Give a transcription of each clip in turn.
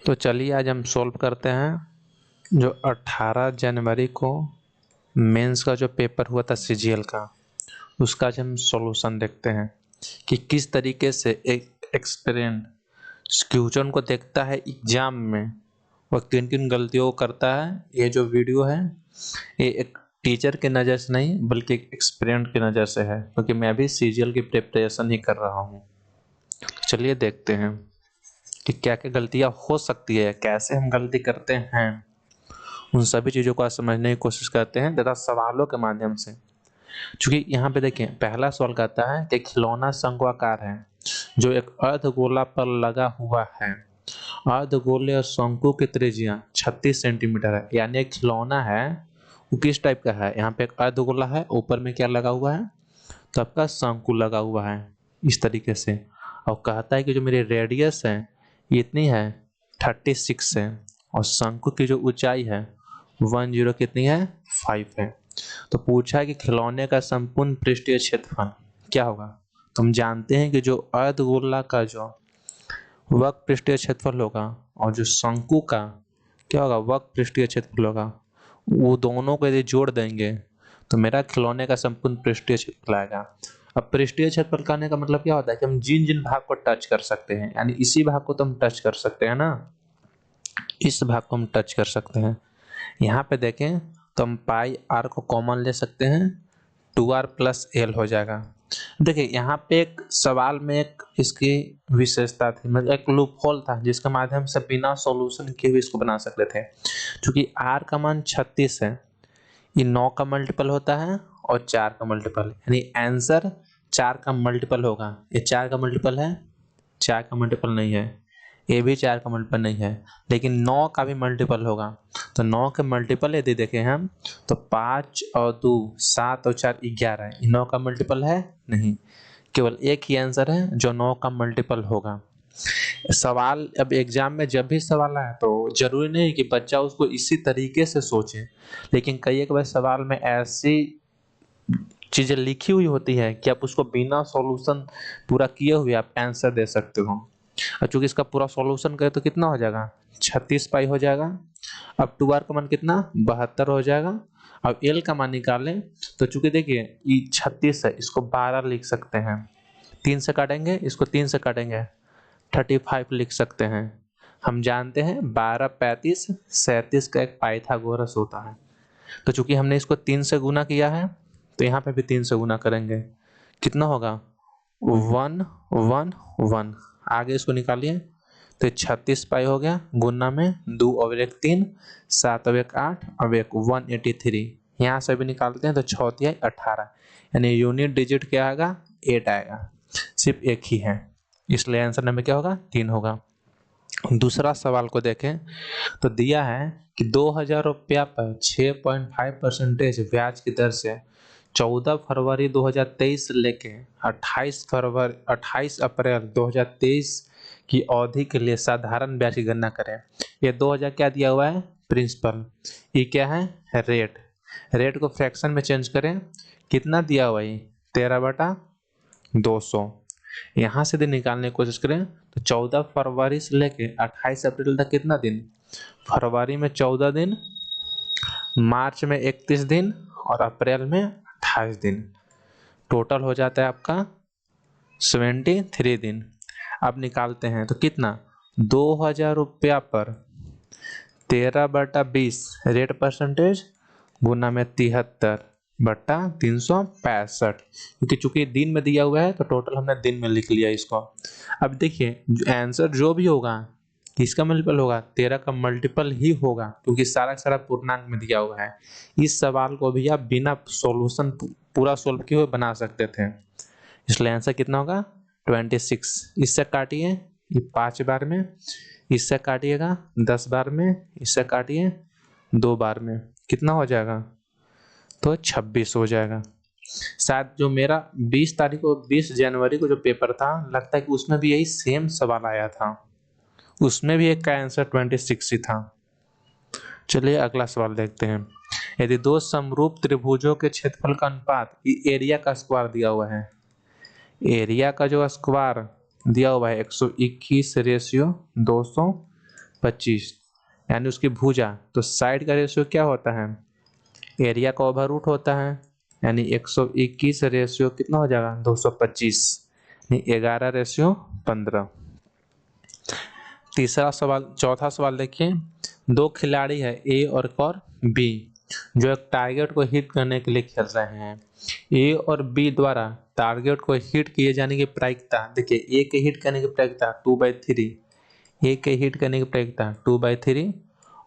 तो चलिए आज हम सॉल्व करते हैं जो 18 जनवरी को मेंस का जो पेपर हुआ था सीजीएल का, उसका आज हम सॉल्यूशन देखते हैं कि किस तरीके से एक एक्सपेरिमेंट क्वेश्चन को देखता है एग्जाम में और किन किन गलतियों को करता है। ये जो वीडियो है ये एक टीचर के नज़र से नहीं बल्कि एक एक्सपेरिमेंट की नज़र से है, क्योंकि मैं भी सीजीएल की प्रिपरेशन ही कर रहा हूँ। चलिए देखते हैं कि क्या क्या गलतियां हो सकती है, कैसे हम गलती करते हैं, उन सभी चीज़ों को आज समझने की कोशिश करते हैं तथा सवालों के माध्यम से। क्योंकि यहाँ पे देखिए पहला सवाल कहता है कि खिलौना शंक्वाकार है जो एक अर्धगोला पर लगा हुआ है। अर्धगोले और शंकु की त्रिज्या 36 सेंटीमीटर है। यानी एक खिलौना है वो किस टाइप का है, यहाँ पे एक अर्धगोला है, ऊपर में क्या लगा हुआ है, तो आपका शंकु लगा हुआ है इस तरीके से। और कहता है कि जो मेरी रेडियस है ये इतनी है 36 है और शंकु की जो ऊंचाई है 10 कितनी है 5 है। तो पूछा है कि खिलौने का संपूर्ण पृष्ठीय क्षेत्रफल क्या होगा। तुम जानते हैं कि जो अर्धगोला का जो वक्र पृष्ठीय क्षेत्रफल होगा और जो शंकु का क्या होगा वक्र पृष्ठीय क्षेत्रफल होगा, वो दोनों को यदि जोड़ देंगे तो मेरा खिलौने का संपूर्ण पृष्ठीय क्षेत्रफल आएगा। अब पृष्ठीय क्षेत्रफल कहने का मतलब क्या होता है कि हम जिन जिन भाग को टच कर सकते हैं, यानी इसी भाग को तो हम टच कर सकते हैं ना, इस भाग को हम टच कर सकते हैं। यहाँ पे देखें तो हम पाई आर को कॉमन ले सकते हैं, 2r प्लस एल हो जाएगा। देखिए यहाँ पे एक सवाल में एक इसकी विशेषता थी, मतलब एक लूप होल था जिसके माध्यम से बिना सॉल्यूशन किए हुए इसको बना सकते थे। क्योंकि r का मान 36 है, ये 9 का मल्टीपल होता है और 4 का मल्टीपल, यानी आंसर 4 का मल्टीपल होगा। ये 4 का मल्टीपल है, 4 का मल्टीपल नहीं है, ये भी 4 का मल्टीपल नहीं है, लेकिन 9 का भी मल्टीपल होगा। तो 9 के मल्टीपल यदि देखें हम तो 5 और 2 7 और 4 11, 9 का मल्टीपल है नहीं, केवल एक ही आंसर है जो 9 का मल्टीपल होगा। सवाल अब एग्जाम में जब भी सवाल आए तो जरूरी नहीं कि बच्चा उसको इसी तरीके से सोचे, लेकिन कई एक बार सवाल में ऐसी चीजें लिखी हुई होती है कि आप उसको बिना सॉल्यूशन पूरा किए हुए आप आंसर दे सकते हो। और चूंकि इसका पूरा सॉल्यूशन करें तो कितना हो जाएगा 36 पाई हो जाएगा। अब 2r का मान कितना 72 हो जाएगा। अब l का मान निकालें तो चूंकि देखिए ये 36 है, इसको 12 लिख सकते हैं, 3 से काटेंगे, इसको 3 से काटेंगे 35 लिख सकते हैं। हम जानते हैं 12 35 37 का एक पाइथागोरस होता है। तो चूंकि हमने इसको 3 से गुना किया है तो यहाँ पे भी 3 से गुना करेंगे, कितना होगा 1 1 1। आगे इसको निकालिए तो 36 पाई हो गया, गुना में 2 और 1 3, 7 और 1 8 और 1 183। यहाँ से भी निकालते हैं तो 6 तिहाई 18, यानी यूनिट डिजिट क्या आएगा 8 आएगा, सिर्फ एक ही है, इसलिए आंसर नंबर क्या होगा 3 होगा। दूसरा सवाल को देखें तो दिया है कि 2000 रुपया पर 6.5% ब्याज की दर से 14 फरवरी 2023 से लेके 28 अप्रैल 2023 की अवधि के लिए साधारण ब्याज की गणना करें। ये 2000 क्या दिया हुआ है प्रिंसिपल, ये क्या है रेट। रेट को फ्रैक्शन में चेंज करें, कितना दिया हुआ है 13/200। यहाँ से दिन निकालने की कोशिश करें तो 14 फरवरी से लेके 28 अप्रैल तक कितना दिन, फरवरी में 14 दिन, मार्च में 31 दिन और अप्रैल में 28 दिन, टोटल हो जाता है आपका 73 दिन। अब निकालते हैं तो कितना 2000 रुपया पर 13/20 रेट परसेंटेज गुना में 73/365, क्योंकि चूंकि दिन में दिया हुआ है तो टोटल हमने दिन में लिख लिया इसको। अब देखिए आंसर जो भी होगा किसका मल्टीपल होगा 13 का मल्टीपल ही होगा, क्योंकि सारा का सारा पूर्णांक में दिया हुआ है। इस सवाल को भी आप बिना सॉल्यूशन पूरा सोल्व किए हुए बना सकते थे, इसलिए आंसर कितना होगा 26। इससे काटिए ये 5 बार में, इससे काटिएगा 10 बार में, इससे काटिए 2 बार में, कितना हो जाएगा तो 26 हो जाएगा। शायद जो मेरा 20 जनवरी को जो पेपर था लगता है कि उसमें भी यही सेम सवाल आया था, उसमें भी एक का आंसर 26 ही था। चलिए अगला सवाल देखते हैं। यदि दो समरूप त्रिभुजों के क्षेत्रफल का अनुपात एरिया का स्क्वायर दिया हुआ है, एरिया का जो स्क्वायर दिया हुआ है 121/200, 25, यानी उसकी भुजा। तो साइड का रेशियो क्या होता है, एरिया का ओवर रूट होता है, यानी 121 रेशियो कितना हो जाएगा 225, 11:15। तीसरा सवाल, चौथा सवाल देखिए, दो खिलाड़ी है ए और बी जो एक टारगेट को हिट करने के लिए खेल रहे हैं। ए और बी द्वारा टारगेट को हिट किए जाने की प्रायिकता, देखिए ए के हिट करने की प्रायिकता 2/3, ए के हिट करने की प्रायिकता 2/3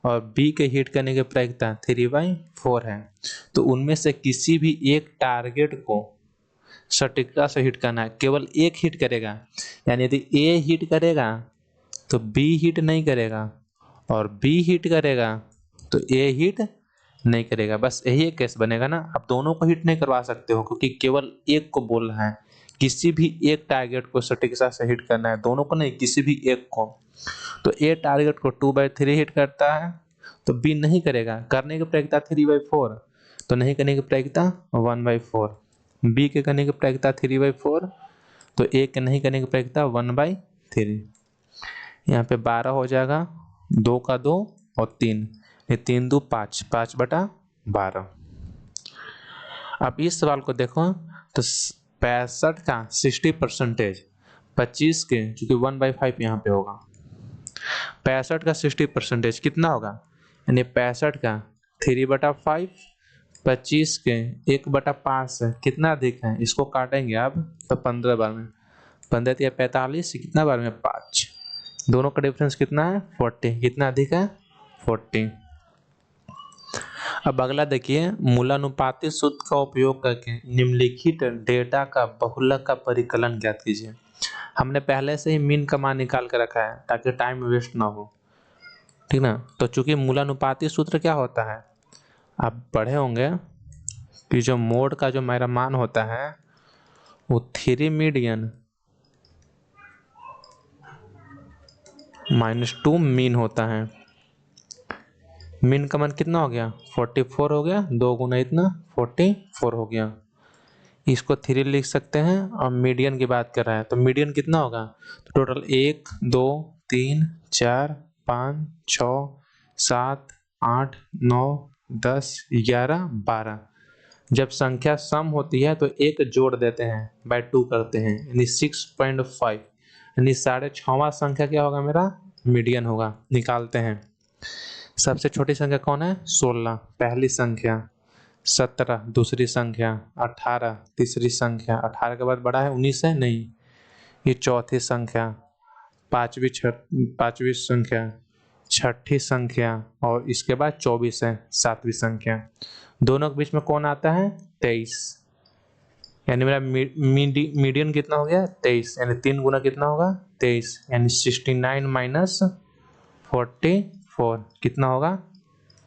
और बी के हिट करने की प्रायिकता 3/4 है। तो उनमें से किसी भी एक टारगेट को सटीकता से हिट करना है, केवल एक हिट करेगा, यानी यदि ए हिट करेगा तो बी हिट नहीं करेगा और बी हिट करेगा तो ए हिट नहीं करेगा। बस यही एक केस बनेगा ना, आप दोनों को हिट नहीं करवा सकते हो क्योंकि केवल एक को बोलना है, किसी भी एक टारगेट को सटीकता से हिट करना है, दोनों को नहीं, किसी भी एक को। तो ए टारगेट को 2/3 हिट करता है तो बी नहीं करेगा, करने की प्रायिकता 3/4, तो नहीं करने की प्रायिकता 1/4, बी के करने की प्रायिकता 3/4, तो ए के नहीं करने की प्रायिकता 1/3। यहाँ पे 12 हो जाएगा, 2 का 2 और 3, ये 3 2 5, 5/12। अब इस सवाल को देखो तो 65 का 60%, 25 के क्योंकि 1/5 यहाँ पे होगा, 65 का 60% कितना होगा, यानी 65 का 3/5, 25 के 1/5 है, कितना अधिक है, इसको काटेंगे आप तो 15 बार में, 15 या 45, कितना बार में 5, दोनों का डिफरेंस कितना है 40, कितना अधिक है 40। अब अगला देखिए, मूलानुपाती सूत्र का उपयोग करके निम्नलिखित डेटा का बहुलक का परिकलन ज्ञात कीजिए। हमने पहले से ही मीन का मान निकाल कर रखा है ताकि टाइम वेस्ट ना हो, ठीक ना। तो चूंकि मूलानुपाती सूत्र क्या होता है, आप पढ़े होंगे कि जो मोड का जो मेरा मान होता है वो 3 मीडियन -2 मीन होता है। मीन का मान कितना हो गया 44 हो गया, 2 गुना इतना 44 हो गया, इसको 3 लिख सकते हैं। और मीडियन की बात कर रहा है तो मीडियन कितना होगा, तो टोटल 1 2 3 4 5 6 7 8 9 10 11 12। जब संख्या सम होती है तो एक जोड़ देते हैं, बाय 2 करते हैं, यानी 6.5, यानी 6.5वां संख्या क्या होगा मेरा मीडियन होगा। निकालते हैं, सबसे छोटी संख्या कौन है 16 पहली संख्या, 17 दूसरी संख्या, 18 तीसरी संख्या, 18 के बाद बड़ा है 19 है नहीं, ये चौथी संख्या, पांचवी संख्या, छठी संख्या और इसके बाद 24 है सातवीं संख्या। दोनों के बीच में कौन आता है 23, यानी मेरा मीडियन कितना हो गया 23, यानी 3 गुना कितना होगा 23, यानी 69 - 44 कितना होगा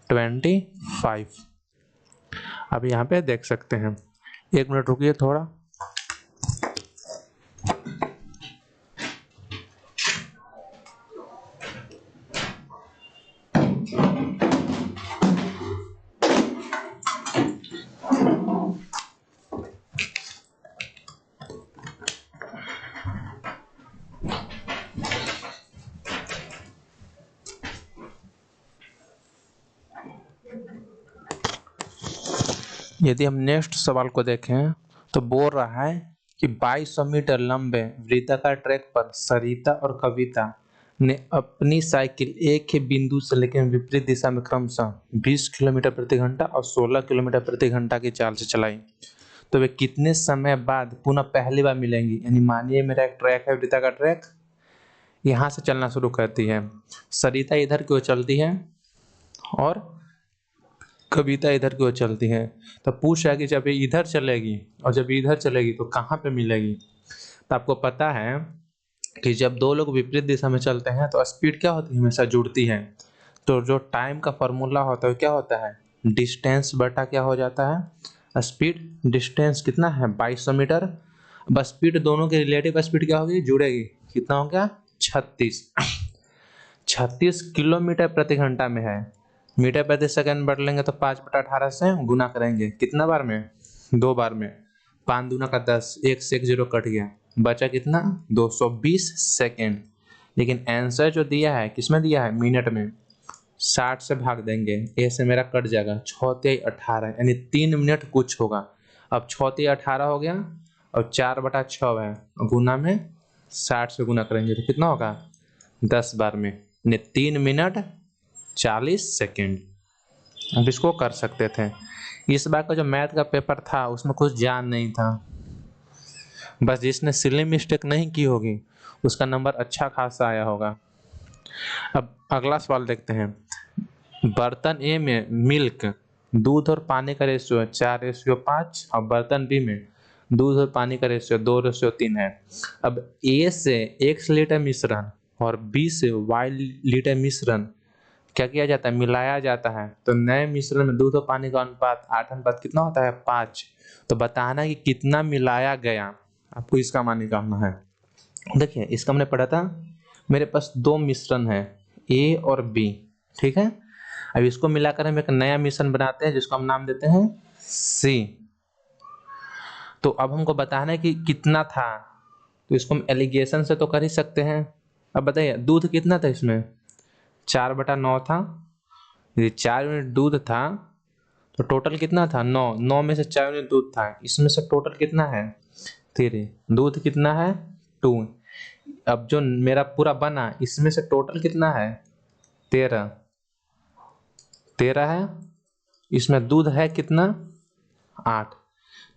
25। अब यहाँ पे देख सकते हैं, 1 मिनट रुकिए थोड़ा। यदि हम नेक्स्ट सवाल को देखें तो बोल रहा है कि 2200 मीटर लंबे वृत्ताकार ट्रैक पर सरिता और कविता ने अपनी साइकिल एक ही बिंदु से लेकर विपरीत दिशा में क्रमशः 20 किलोमीटर प्रति घंटा और 16 किलोमीटर प्रति घंटा की चाल से चलाई। तो वे कितने समय बाद पुनः पहली बार मिलेंगी, यानी मानिए मेरा एक ट्रैक है वृत्ताकार ट्रैक, यहाँ से चलना शुरू करती है, सरिता इधर की ओर चलती है और कविता इधर की ओर चलती है। तो पूछ रहा है कि जब ये इधर चलेगी और जब इधर चलेगी तो कहाँ पे मिलेगी। तो आपको पता है कि जब दो लोग विपरीत दिशा में चलते हैं तो स्पीड क्या होती है हमेशा जुड़ती है। तो जो टाइम का फॉर्मूला होता है क्या होता है, डिस्टेंस बटा क्या हो जाता है स्पीड। डिस्टेंस कितना है 2200 मीटर, बस स्पीड दोनों की रिलेटिव स्पीड क्या होगी जुड़ेगी, कितना हो गया 36 किलोमीटर प्रति घंटा में है। मीटर प्रति सेकंड बढ़ लेंगे तो 5/18 से गुना करेंगे, कितना बार में 2 बार में, 5 दूना का 10, 1 से 1 0 कट गया, बचा कितना 220 सेकेंड, लेकिन आंसर जो दिया है किसमें दिया है, मिनट में। 60 से भाग देंगे, ए से मेरा कट जाएगा, 6×18 यानी 3 मिनट कुछ होगा। अब 6×18 हो गया और 4/6 है, गुना में 60 से गुना करेंगे तो कितना होगा, 10 बार में, यानी 3 मिनट 40 सेकेंड। अब इसको कर सकते थे। इस बार का जो मैथ का पेपर था उसमें कुछ जान नहीं था, बस जिसने सिली मिस्टेक नहीं की होगी उसका नंबर अच्छा खासा आया होगा। अब अगला सवाल देखते हैं। बर्तन ए में मिल्क, दूध और पानी का रेशियो है 4:5 और बर्तन बी में दूध और पानी का रेशियो 2:3 है। अब ए से x लीटर मिश्रण और बी से y लीटर मिश्रण क्या किया जाता है, मिलाया जाता है। तो नए मिश्रण में दूध और पानी का अनुपात 8 कितना होता है, 5। तो बताना कि कितना मिलाया गया, आपको इसका मान निकालना है। देखिए इसका हमने पढ़ा था, मेरे पास 2 मिश्रण है ए और बी, ठीक है। अब इसको मिलाकर हम एक नया मिश्रण बनाते हैं जिसको हम नाम देते हैं सी। तो अब हमको बताना है कि कितना था, तो इसको हम एलिगेशन से तो कर ही सकते हैं। अब बताइए दूध कितना था इसमें, 4/9 था। यदि 4 यूनिट दूध था तो टोटल कितना था, 9। 9 में से 4 यूनिट दूध था, इसमें से टोटल कितना है, 3। दूध कितना है, 2। अब जो मेरा पूरा बना इसमें से टोटल कितना है, 13। 13 है, इसमें दूध है कितना, 8।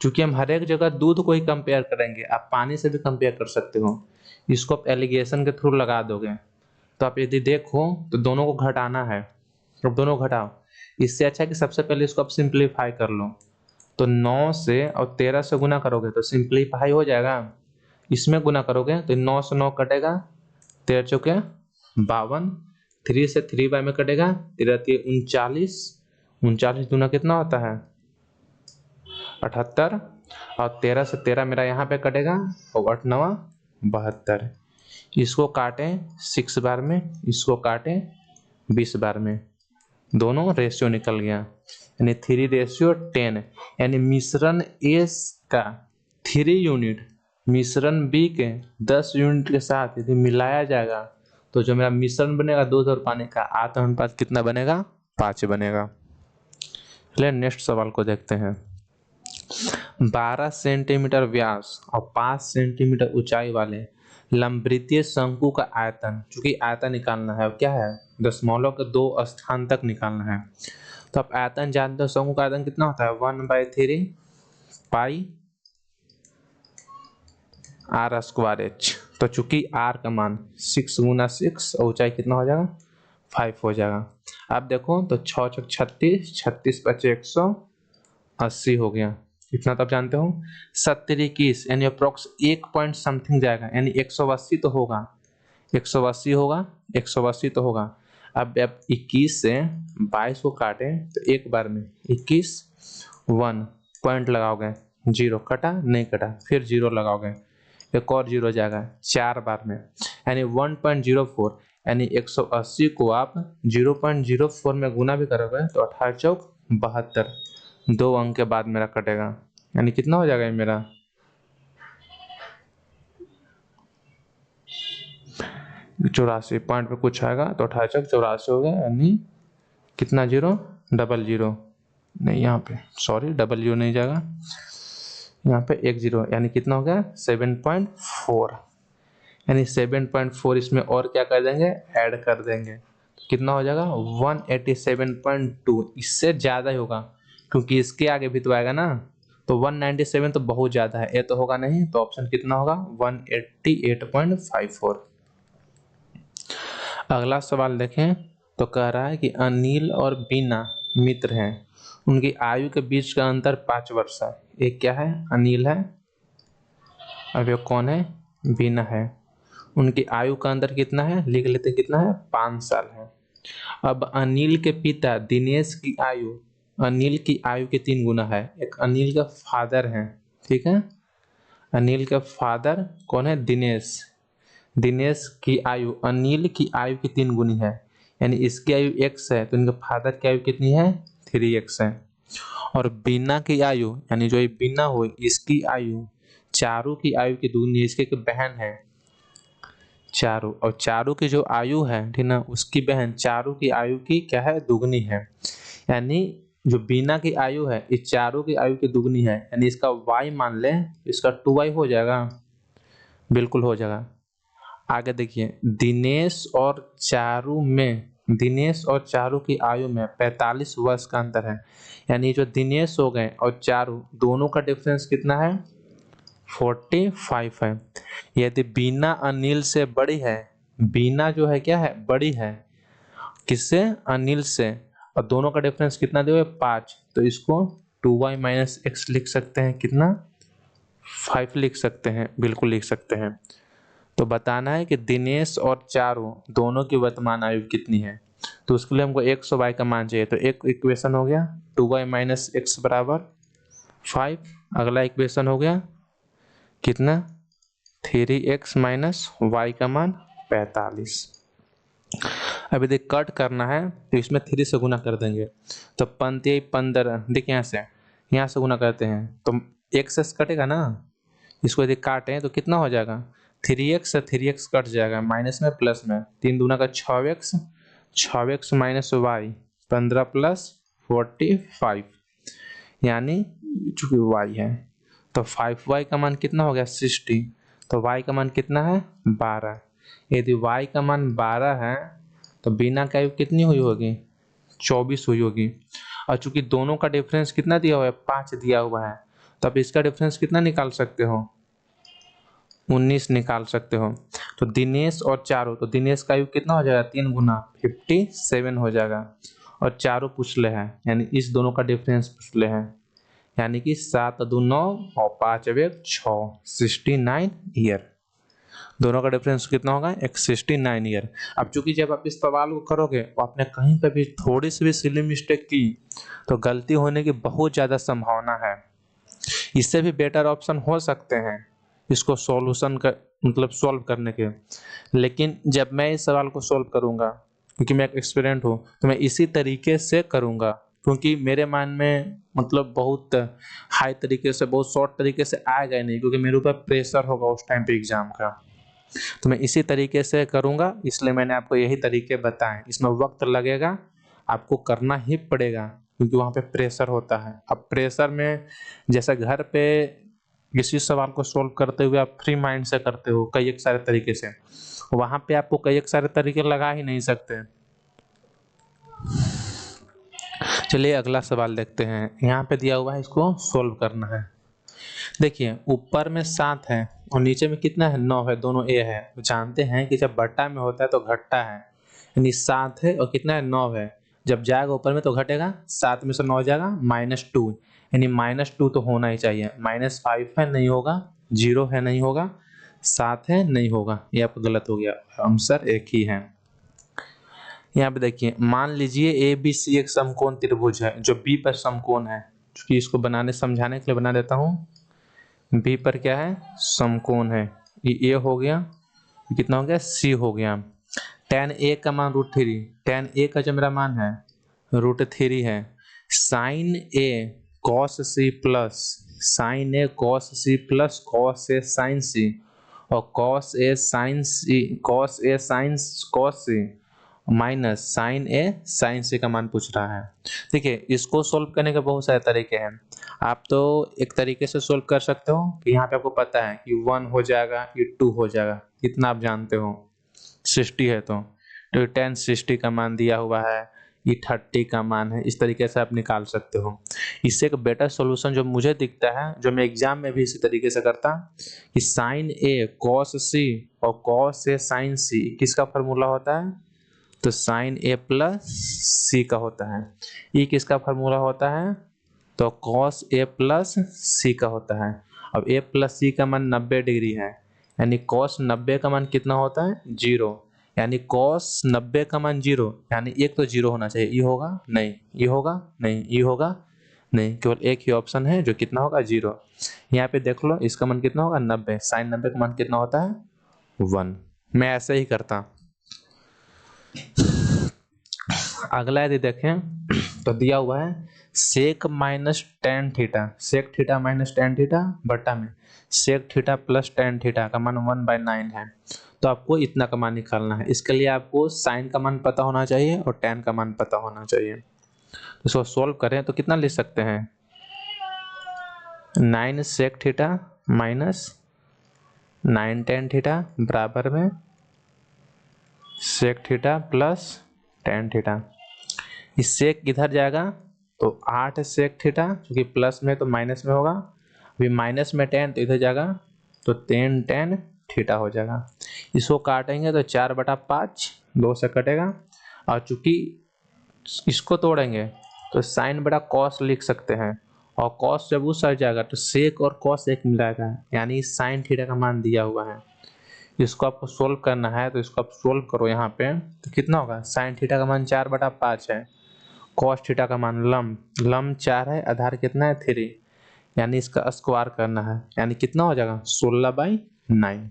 चूंकि हम हर एक जगह दूध को ही कंपेयर करेंगे, आप पानी से भी कंपेयर कर सकते हो। इसको आप एलिगेशन के थ्रू लगा दोगे तो आप यदि देखो तो दोनों को घटाना है, तो दोनों घटाओ। इससे अच्छा है कि सबसे पहले इसको आप सिंप्लीफाई कर लो। तो 9 से और 13 से गुना करोगे तो सिंप्लीफाई हो जाएगा। इसमें गुना करोगे तो 9 से 9 कटेगा, 13 चौके 52, 3 से 3 बाय में कटेगा, 13 39, 39 दूना कितना होता है, 78, और 13 से 13 मेरा यहाँ पे कटेगा और 8 9 72। इसको काटें 6 बार में, इसको काटें 20 बार में, दोनों रेशियो निकल गया, यानी 3:10। यानी मिश्रण ए का 3 यूनिट मिश्रण बी के 10 यूनिट के साथ यदि मिलाया जाएगा तो जो मेरा मिश्रण बनेगा दूध और पानी का आधा अनुपात कितना बनेगा, 5 बनेगा। चलिए नेक्स्ट सवाल को देखते हैं। 12 सेंटीमीटर व्यास और 5 सेंटीमीटर ऊंचाई वाले लंबवृत्तीय शंकु का आयतन, चूंकि आयतन निकालना है, क्या है, दशमलव के 2 स्थान तक निकालना है। तो आप आयतन जानते हो, शंकु का आयतन कितना होता है, 1/3 पाई r²h। तो चूंकि r का मान 6 × 6 और ऊंचाई कितना हो जाएगा, 5 हो जाएगा। आप देखो तो 6 × 36, 36 × 5 180 हो गया। इतना तो आप जानते हो। 70 यानी अप्रोक्स 1 पॉइंट समथिंग जाएगा, यानी 180 तो होगा, 180 होगा, 180 तो होगा। अब 21 से 22 को काटें तो एक बार में 21 1 पॉइंट लगाओगे, 0 कटा नहीं कटा, फिर 0 लगाओगे, एक और 0 जाएगा 4 बार में, यानी 1.04। यानी 180 को आप 0.04 में गुना भी करोगे तो 18 चौक 72, 2 अंक के बाद मेरा कटेगा, यानी कितना हो जाएगा ये मेरा, 84 पॉइंट पे कुछ आएगा तो 18 चौक 84 हो गया, यानी कितना 0, 00 नहीं, यहाँ पे सॉरी 00 नहीं जाएगा, यहाँ पे 10, यानी कितना हो गया 7.4। यानी 7.4 इसमें और क्या कर देंगे, ऐड कर देंगे, तो कितना हो जाएगा 187.2। इससे ज़्यादा ही होगा क्योंकि इसके आगे भी तो आएगा ना, तो 197 तो बहुत ज़्यादा है, ये तो होगा नहीं, तो ऑप्शन कितना होगा 188.54। अगला सवाल देखें तो कह रहा है कि अनिल और बीना मित्र हैं, उनकी आयु के बीच का अंतर 5 वर्ष है। एक क्या है, अनिल है, अब ये कौन है, बीना है। उनकी आयु का अंतर कितना है, लिख लेते हैं कितना है, 5 साल है। अब अनिल के पिता दिनेश की आयु अनिल की आयु के 3 गुना है। एक अनिल का फादर है, ठीक है, अनिल का फादर कौन है, दिनेश। दिनेश की आयु अनिल की आयु की 3 गुनी है, यानी इसकी आयु x है तो इनके फादर की आयु कितनी है, 3x है। और बीना की आयु यानी जो ये बीना हुई इसकी आयु चारू की आयु की दुगनी है, इसकी एक बहन है, चारू, और चारू की जो आयु है ठीक ना, उसकी बहन चारू की आयु की क्या है, दुगनी है। यानी जो बीना की आयु है इस चारू की आयु की दुगनी है, यानी इसका y मान ले, इसका 2y हो जाएगा, बिल्कुल हो जाएगा। आगे देखिए, दिनेश और चारू की आयु में 45 वर्ष का अंतर है। यानी जो दिनेश हो गए और चारू दोनों का डिफरेंस कितना है, 45 है। यदि बीना अनिल से बड़ी है, बीना जो है क्या है, बड़ी है किससे, अनिल से, और दोनों का डिफरेंस कितना दिया है, 5, तो इसको 2y माइनस एक्स लिख सकते हैं, कितना, 5 लिख सकते हैं, बिल्कुल लिख सकते हैं। तो बताना है कि दिनेश और चारू दोनों की वर्तमान आयु कितनी है, तो उसके लिए हमको x और y का मान चाहिए। तो एक इक्वेशन हो गया 2y माइनस एक्स बराबर 5, अगला इक्वेशन हो गया कितना, 3x माइनस वाई का मान 45। अभी देख कट करना है तो इसमें 3 से गुना कर देंगे, तो 15, देख यहाँ से गुना करते हैं तो x से कटेगा ना, इसको यदि काटें तो कितना हो जाएगा, 3x से 3x कट जाएगा, माइनस में प्लस में, 3 दूना का 6x, 6x minus Y 15 plus 45, यानी चूंकि y है तो 5y का मान कितना हो गया, 60, तो y का मान कितना है, 12। यदि y का मान 12 है तो बीना की आयु कितनी हुई होगी, 24 हुई होगी। और चूंकि दोनों का डिफरेंस कितना दिया हुआ है, 5 दिया हुआ है, तो अब इसका डिफरेंस कितना निकाल सकते हो, 19 निकाल सकते हो। तो दिनेश और चारू, तो दिनेश का आयु कितना हो जाएगा, 3 गुना 57 हो जाएगा, और चारू पुछले हैं, यानी इस दोनों का डिफरेंस पुछले हैं, यानी कि 7 2 9 और 5 एक 6, 69 ईयर। दोनों का डिफरेंस कितना होगा, एक 69 ईयर। अब चूंकि जब आप इस सवाल को करोगे और आपने कहीं पर भी थोड़ी सी भी सिली मिस्टेक की तो गलती होने की बहुत ज़्यादा संभावना है। इससे भी बेटर ऑप्शन हो सकते हैं इसको सॉल्यूशन का मतलब सॉल्व करने के, लेकिन जब मैं इस सवाल को सॉल्व करूंगा, क्योंकि मैं एक एक्सपेरिमेंट हूँ, तो मैं इसी तरीके से करूंगा, क्योंकि मेरे माइंड में मतलब बहुत हाई तरीके से, बहुत शॉर्ट तरीके से आएगा नहीं, क्योंकि मेरे ऊपर प्रेशर होगा उस टाइम पे एग्जाम का, तो मैं इसी तरीके से करूंगा, इसलिए मैंने आपको यही तरीके बताए। इसमें वक्त लगेगा, आपको करना ही पड़ेगा, क्योंकि वहाँ पे प्रेशर होता है। अब प्रेशर में जैसे घर पे किसी सवाल को सॉल्व करते हुए आप फ्री माइंड से करते हो कई एक सारे तरीके से, वहाँ पे आपको कई एक सारे तरीके लगा ही नहीं सकते। चलिए अगला सवाल देखते हैं, यहाँ पे दिया हुआ है, इसको सॉल्व करना है। देखिए ऊपर में 7 है और नीचे में कितना है, 9 है, दोनों ए है। जानते हैं कि जब बट्टा में होता है तो घटता है, यानी 7 है और कितना है, 9 है, जब जाएगा ऊपर में तो घटेगा, 7 में से 9 जाएगा -2, यानी -2 तो होना ही चाहिए। -5 है, नहीं होगा, 0 है, नहीं होगा, 7 है, नहीं होगा, ये आपका गलत हो गया, आंसर एक ही है। यहाँ पे देखिए, मान लीजिए ए बी सी एक समकोण त्रिभुज है जो बी पर समकोण है, क्योंकि इसको बनाने समझाने के लिए बना देता हूँ। बी पर क्या है, समकोण है, ये ए हो गया, कितना हो गया, सी हो गया। tan ए का मान √3, tan ए का जो मेरा मान है √3 है। Sign A cos C plus sign A cos C plus cos A sign सी, और cos A sign C minus sign A sign सी का मान पूछ रहा है। देखिए इसको सोल्व करने के बहुत सारे तरीके हैं। आप तो एक तरीके से सोल्व कर सकते हो कि यहाँ पे आपको पता है कि 1 हो जाएगा, ये 2 हो जाएगा, इतना आप जानते हो, 60 है तो tan 60 का मान दिया हुआ है, ये 30 का मान है, इस तरीके से आप निकाल सकते हो। इससे एक बेटर सॉल्यूशन जो मुझे दिखता है, जो मैं एग्जाम में भी इसी तरीके से करता, कि साइन ए कॉस सी और कॉस ए साइन सी किसका फार्मूला होता है, तो साइन ए प्लस सी का होता है। ये किसका फार्मूला होता है, तो कॉस ए प्लस सी का होता है। अब ए प्लस सी का मान 90 डिग्री है, यानी कॉस 90 का मान कितना होता है, 0, यानी कॉस 90 का मान 0, यानी एक तो 0 होना चाहिए, ये होगा नहीं, ये होगा नहीं, ये होगा नहीं, केवल एक ही ऑप्शन है जो कितना होगा, 0। यहाँ पे देख लो इसका मान कितना होगा, 90, साइन 90 का मान कितना होता है, 1। मैं ऐसे ही करता। अगला यदि देखें तो दिया हुआ है sec minus tan theta, sec theta minus tan theta बटा में sec theta plus tan theta का मान 1/9 है। तो आपको इतना का मान निकालना है। इसके लिए आपको साइन का मान पता होना चाहिए और टेन का मान पता होना चाहिए। तो इसको सोल्व करें तो कितना लिख सकते हैं, 9 sec theta minus 9 tan theta बराबर में sec theta plus tan theta. इस सेक इधर जाएगा तो 8 सेक थीटा, क्योंकि प्लस में तो माइनस में होगा, अभी माइनस में टेन तो इधर जाएगा तो टेन टेन थीटा हो जाएगा। इसको काटेंगे तो 4/5 2 से कटेगा, और चूंकि इसको तोड़ेंगे तो साइन बटा कॉस लिख सकते हैं, और कॉस जब उस साइड जाएगा तो सेक और कॉस एक मिलाएगा, यानी साइन थीटा का मान दिया हुआ है। इसको आपको सोल्व करना है तो इसको आप सोल्व करो यहाँ पे, तो कितना होगा, साइन थीटा का मान 4/5 है, कॉस थीटा का मान लम 4 है, आधार कितना है 3, यानी इसका स्क्वायर करना है, यानी कितना हो जाएगा 16/9।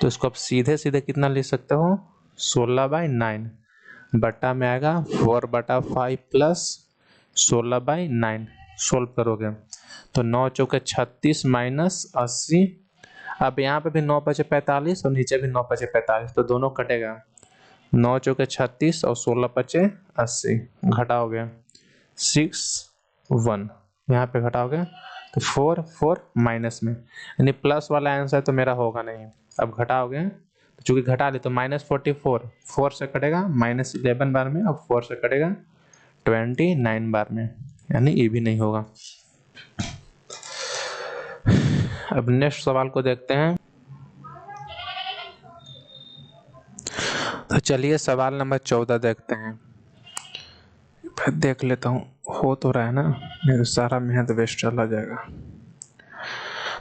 तो इसको आप सीधे सीधे कितना लिख सकते हो, 16/9 बटा में आएगा 4/5 प्लस 16/9। सोल्व करोगे तो 9 चौके 36 माइनस 80, अब यहाँ पे भी 9 5 45 और नीचे भी 9 5 45, तो दोनों कटेगा, 9 चौके 36 और 16 5 80, घटाओगे 6 1, यहाँ पे घटाओगे तो 4 4 माइनस में, यानी प्लस वाला आंसर तो मेरा होगा नहीं। अब घटाओगे तो चूंकि घटा ले तो -44 4 से कटेगा, -11 बार में, अब 4 से कटेगा 29 बार में, यानी ये भी नहीं होगा। अब नेक्स्ट सवाल को देखते हैं। तो चलिए सवाल नंबर 14 देखते हैं। फिर देख लेता हूँ हो तो रहा है ना, मेरा सारा मेहनत वेस्ट चला जाएगा।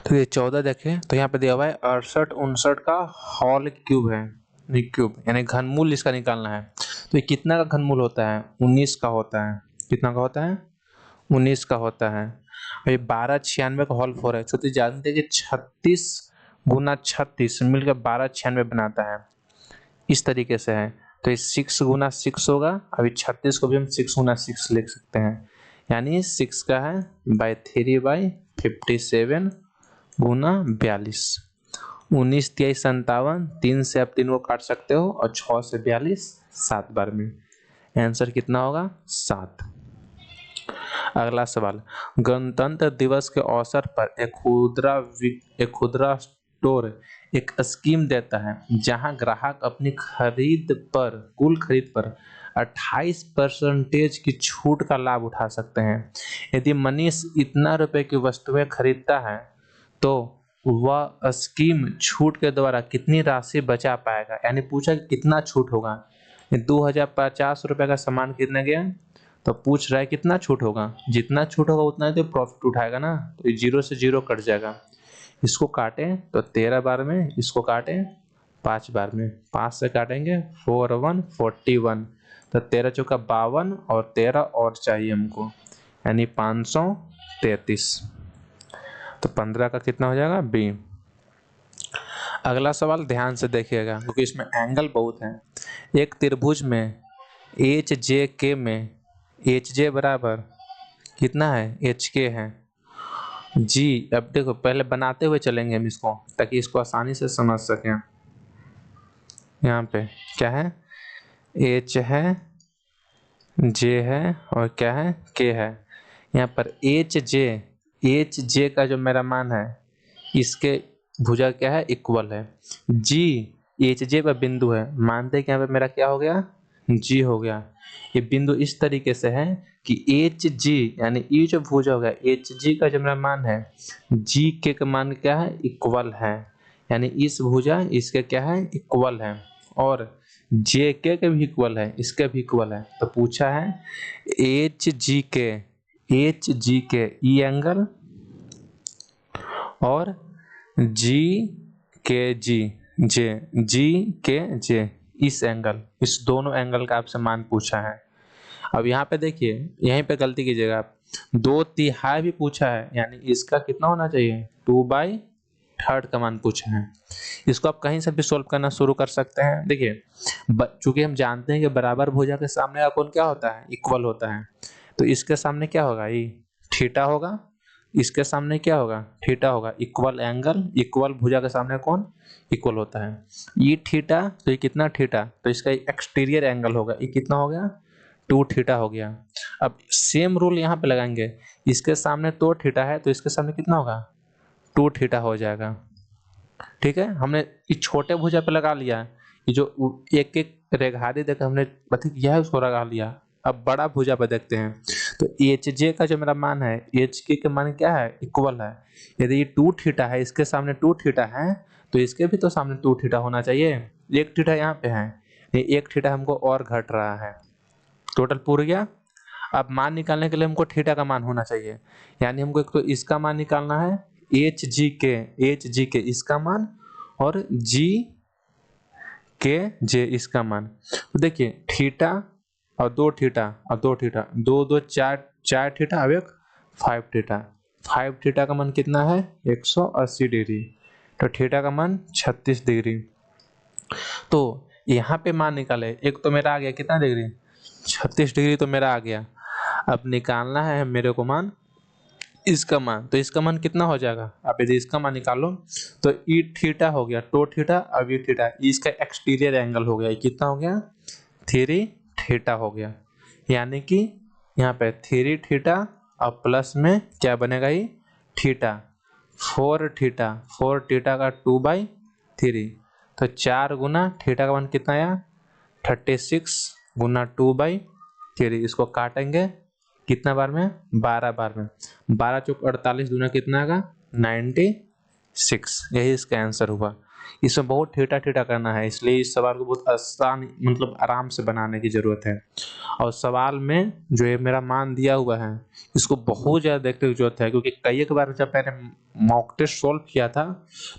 तो ये 14 देखें तो यहाँ पे दिया हुआ है 68 59 का होल क्यूब है, क्यूब यानी घनमूल इसका निकालना है। तो ये कितना का घनमूल होता है, 19 का होता है। कितना का होता है, 19 का होता है। और ये 1296 का होल 4 है। तो जानते हैं कि 36 गुना 36 मिलकर 1296 बनाता है, इस तरीके से है। तो ये 6 गुना 6 होगा, अभी 36 को भी हम 6 गुना 6 लिख सकते हैं, यानी 6 का है बाई 3/57 गुना 42। 19 23 57, 3 से आप 3 को काट सकते हो, और 6 से 42 7 बार में, आंसर कितना होगा 7। अगला सवाल, गणतंत्र दिवस के अवसर पर एक खुदरा स्टोर एक स्कीम देता है जहां ग्राहक अपनी कुल खरीद पर 28% की छूट का लाभ उठा सकते हैं। यदि मनीष इतना रुपए की वस्तुएं खरीदता है तो वह स्कीम छूट के द्वारा कितनी राशि बचा पाएगा, यानी पूछा कि कितना छूट होगा। 2050 रुपए का सामान खरीदने गया तो पूछ रहा है कितना छूट होगा, जितना छूट होगा उतना ही तो प्रॉफिट उठाएगा ना, तो ये 0 से 0 कट जाएगा। इसको काटें तो 13 बार में, इसको काटें 5 बार में, 5 से काटेंगे 4 1 41, तो 13 चौका 52 और 13 और चाहिए हमको, यानी 533, तो 15 का कितना हो जाएगा बी। अगला सवाल ध्यान से देखिएगा क्योंकि इसमें एंगल बहुत हैं। एक त्रिभुज में एच जे के में एच जे बराबर कितना है, एच के है जी। अब देखो पहले बनाते हुए चलेंगे हम इसको, ताकि इसको आसानी से समझ सकें। यहाँ पे क्या है, एच है, जे है, और क्या है, के है। यहाँ पर एच जे का जो मेरा मान है, इसके भुजा क्या है, इक्वल है। जी एच जे पर बिंदु है, मानते हैं कि यहाँ पे मेरा क्या हो गया, जी हो गया। ये बिंदु इस तरीके से है कि एच जी, यानी ये जो भुजा हो गया एच जी का जो मेरा मान है, जी के का मान क्या है, इक्वल है, यानी इस भुजा इसके क्या है, इक्वल है, और जे के भी इक्वल है, इसके भी इक्वल है। तो पूछा है एच जी के ई एंगल और जी के जे इस एंगल, इस दोनों एंगल का आपसे मान पूछा है। अब यहाँ पे देखिए, यहीं पे गलती कीजिएगा आप, 2/3 भी पूछा है, यानी इसका कितना होना चाहिए, 2/3 का मान पूछा है। इसको आप कहीं से भी सोल्व करना शुरू कर सकते हैं। देखिए चूंकि हम जानते हैं कि बराबर भुजा के सामने का कोण क्या होता है, इक्वल होता है, तो इसके सामने क्या होगा, ये थीटा होगा, इसके सामने क्या होगा, थीटा होगा। इक्वल एंगल, इक्वल भुजा के सामने कौन इक्वल होता है, ये थीटा, तो ये कितना थीटा, तो इसका एक्सटीरियर एंगल होगा, ये कितना हो गया 2 थीटा हो गया। अब सेम रूल यहाँ पे लगाएंगे, इसके सामने 2 थीटा है तो इसके सामने कितना होगा 2 थीटा हो जाएगा। ठीक है, हमने इस छोटे भुजा पे लगा लिया, ये जो एक एक रेखारी देखा हमने पता किया है उसको लगा लिया। अब बड़ा भुजा पे देखते हैं, तो एच जे का जो मेरा मान है, एच के मान क्या है, इक्वल है। यदि ये 2 थीटा है, इसके सामने 2 थीटा है, तो इसके भी तो सामने 2 थीटा होना चाहिए। 1 थीटा यहाँ पे है, ये 1 थीटा हमको और घट रहा है, टोटल पूरा गया। अब मान निकालने के लिए हमको थीटा का मान होना चाहिए, यानी हमको एक तो इसका मान निकालना है, एच जी के इसका मान, और जी के जे इसका मान। तो देखिए थीटा और 2 थीटा और 2 थीटा, 2 2 4 थीटा अब एक 5 थीटा, 5 थीटा का मान कितना है 180 डिग्री, तो थीटा का मान 36 डिग्री। तो यहाँ पे मान निकाले, एक तो मेरा आ गया कितना डिग्री 36 डिग्री, तो मेरा आ गया। अब निकालना है मेरे को मान इसका मान, तो इसका मान कितना हो जाएगा, आप यदि इसका मान निकालो तो ई थीटा हो गया 2 थीटा, अब ये थीटा, इसका एक्सटीरियर एंगल हो गया, ये कितना हो गया 3 थीटा हो गया। यानी कि यहाँ पे 3 थीटा और प्लस में क्या बनेगा, ये थीटा 4 थीटा, 4 थीटा का 2/3, तो 4 गुना थीटा का मान कितना आया 36 गुना 2/3, इसको काटेंगे कितना बार में 12 बार में, 12 चौक 48 दूना कितना आएगा 96, यही इसका आंसर हुआ। इसमें बहुत थीटा थीटा करना है, इसलिए इस सवाल को बहुत आसान मतलब आराम से बनाने की जरूरत है। और सवाल में जो ये मेरा मान दिया हुआ है इसको बहुत ज़्यादा देखने की जरूरत है, क्योंकि कई एक बार जब मैंने मॉक टेस्ट सॉल्व किया था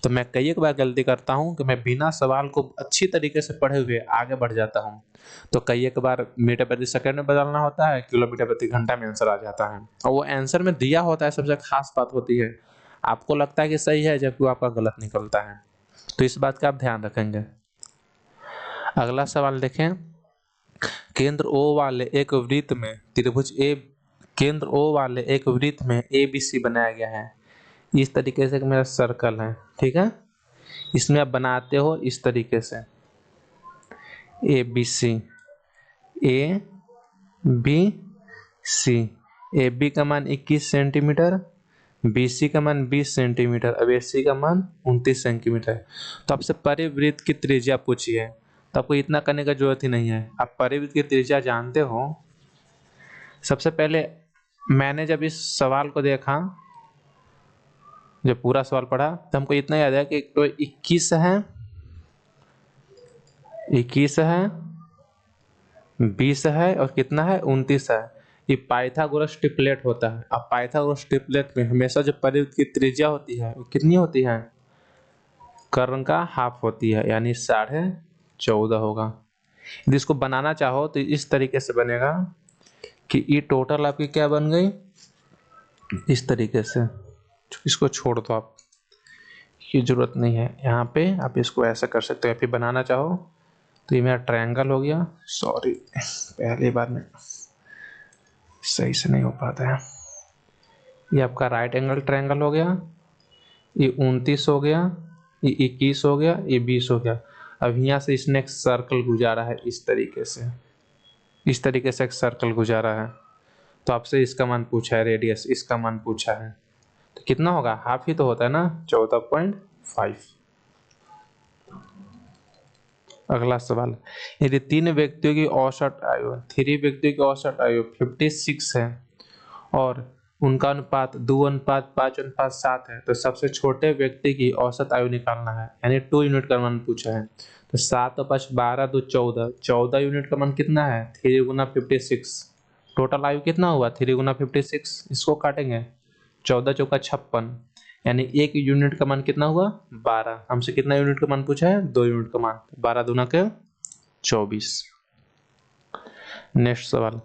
तो मैं कई एक बार गलती करता हूँ कि मैं बिना सवाल को अच्छी तरीके से पढ़े हुए आगे बढ़ जाता हूँ, तो कई एक बार मीटर प्रति सेकंड में बदलना होता है, किलोमीटर प्रति घंटा में आंसर आ जाता है, और वो आंसर में दिया होता है, सबसे खास बात होती है आपको लगता है कि सही है जबकि आपका गलत निकलता है, तो इस बात का आप ध्यान रखेंगे। अगला सवाल देखें, केंद्र O वाले एक वृत्त में त्रिभुज ए, केंद्र O वाले एक वृत्त में ABC बनाया गया है। इस तरीके से मेरा सर्कल है, ठीक है, इसमें आप बनाते हो इस तरीके से ABC, A B C, A B का मान 21 सेंटीमीटर, बी सी का मान 20 सेंटीमीटर, अब ए सी का मान 29 सेंटीमीटर। तो आपसे परिवृत्त की त्रिज्या पूछी है, तो आपको इतना करने का जरूरत ही नहीं है, आप परिवृत्त की त्रिज्या जानते हो। सबसे पहले मैंने जब इस सवाल को देखा, जब पूरा सवाल पढ़ा तो हमको इतना याद है कि तो 21 है, 20 है और कितना है 29 है। ये पाइथागोरस ट्रिपलेट होता है। अब पाइथागोरस ट्रिपलेट में हमेशा जो परिवृत्त की त्रिज्या होती है वो कितनी होती है, कर्ण का हाफ होती है, यानी 14.5 होगा। यदि इसको बनाना चाहो तो इस तरीके से बनेगा कि ये टोटल आपकी क्या बन गई, इस तरीके से, इसको छोड़ दो आप, ये जरूरत नहीं है, यहाँ पे आप इसको ऐसा कर सकते हो, फिर बनाना चाहो तो ये मेरा ट्रायंगल हो गया, सॉरी पहली बार में सही से नहीं हो पाता है, ये आपका राइट एंगल ट्रायंगल हो गया, ये 29 हो गया, ये 21 हो गया, ये 20 हो गया। अब यहाँ से इसने एक सर्कल गुजारा है इस तरीके से, इस तरीके से एक सर्कल गुजारा है, तो आपसे इसका मान पूछा है, रेडियस इसका मान पूछा है, तो कितना होगा, हाफ ही तो होता है ना 14.5। अगला सवाल, यदि 3 व्यक्तियों की औसत आयु 56 है और उनका अनुपात 2:5:7 है, तो सबसे छोटे व्यक्ति की औसत आयु निकालना है, यानी 2 यूनिट का मान पूछा है। तो 7 और 5 12 2 14, 14 यूनिट का मान कितना है 3 गुना 56, टोटल आयु कितना हुआ 3 गुना 56, इसको काटेंगे 14 चौका 56, यानी 1 यूनिट का मान कितना हुआ 12, हमसे कितना यूनिट का मान पूछा है 2 यूनिट का मान, 12 दूना के 24। नेक्स्ट सवाल,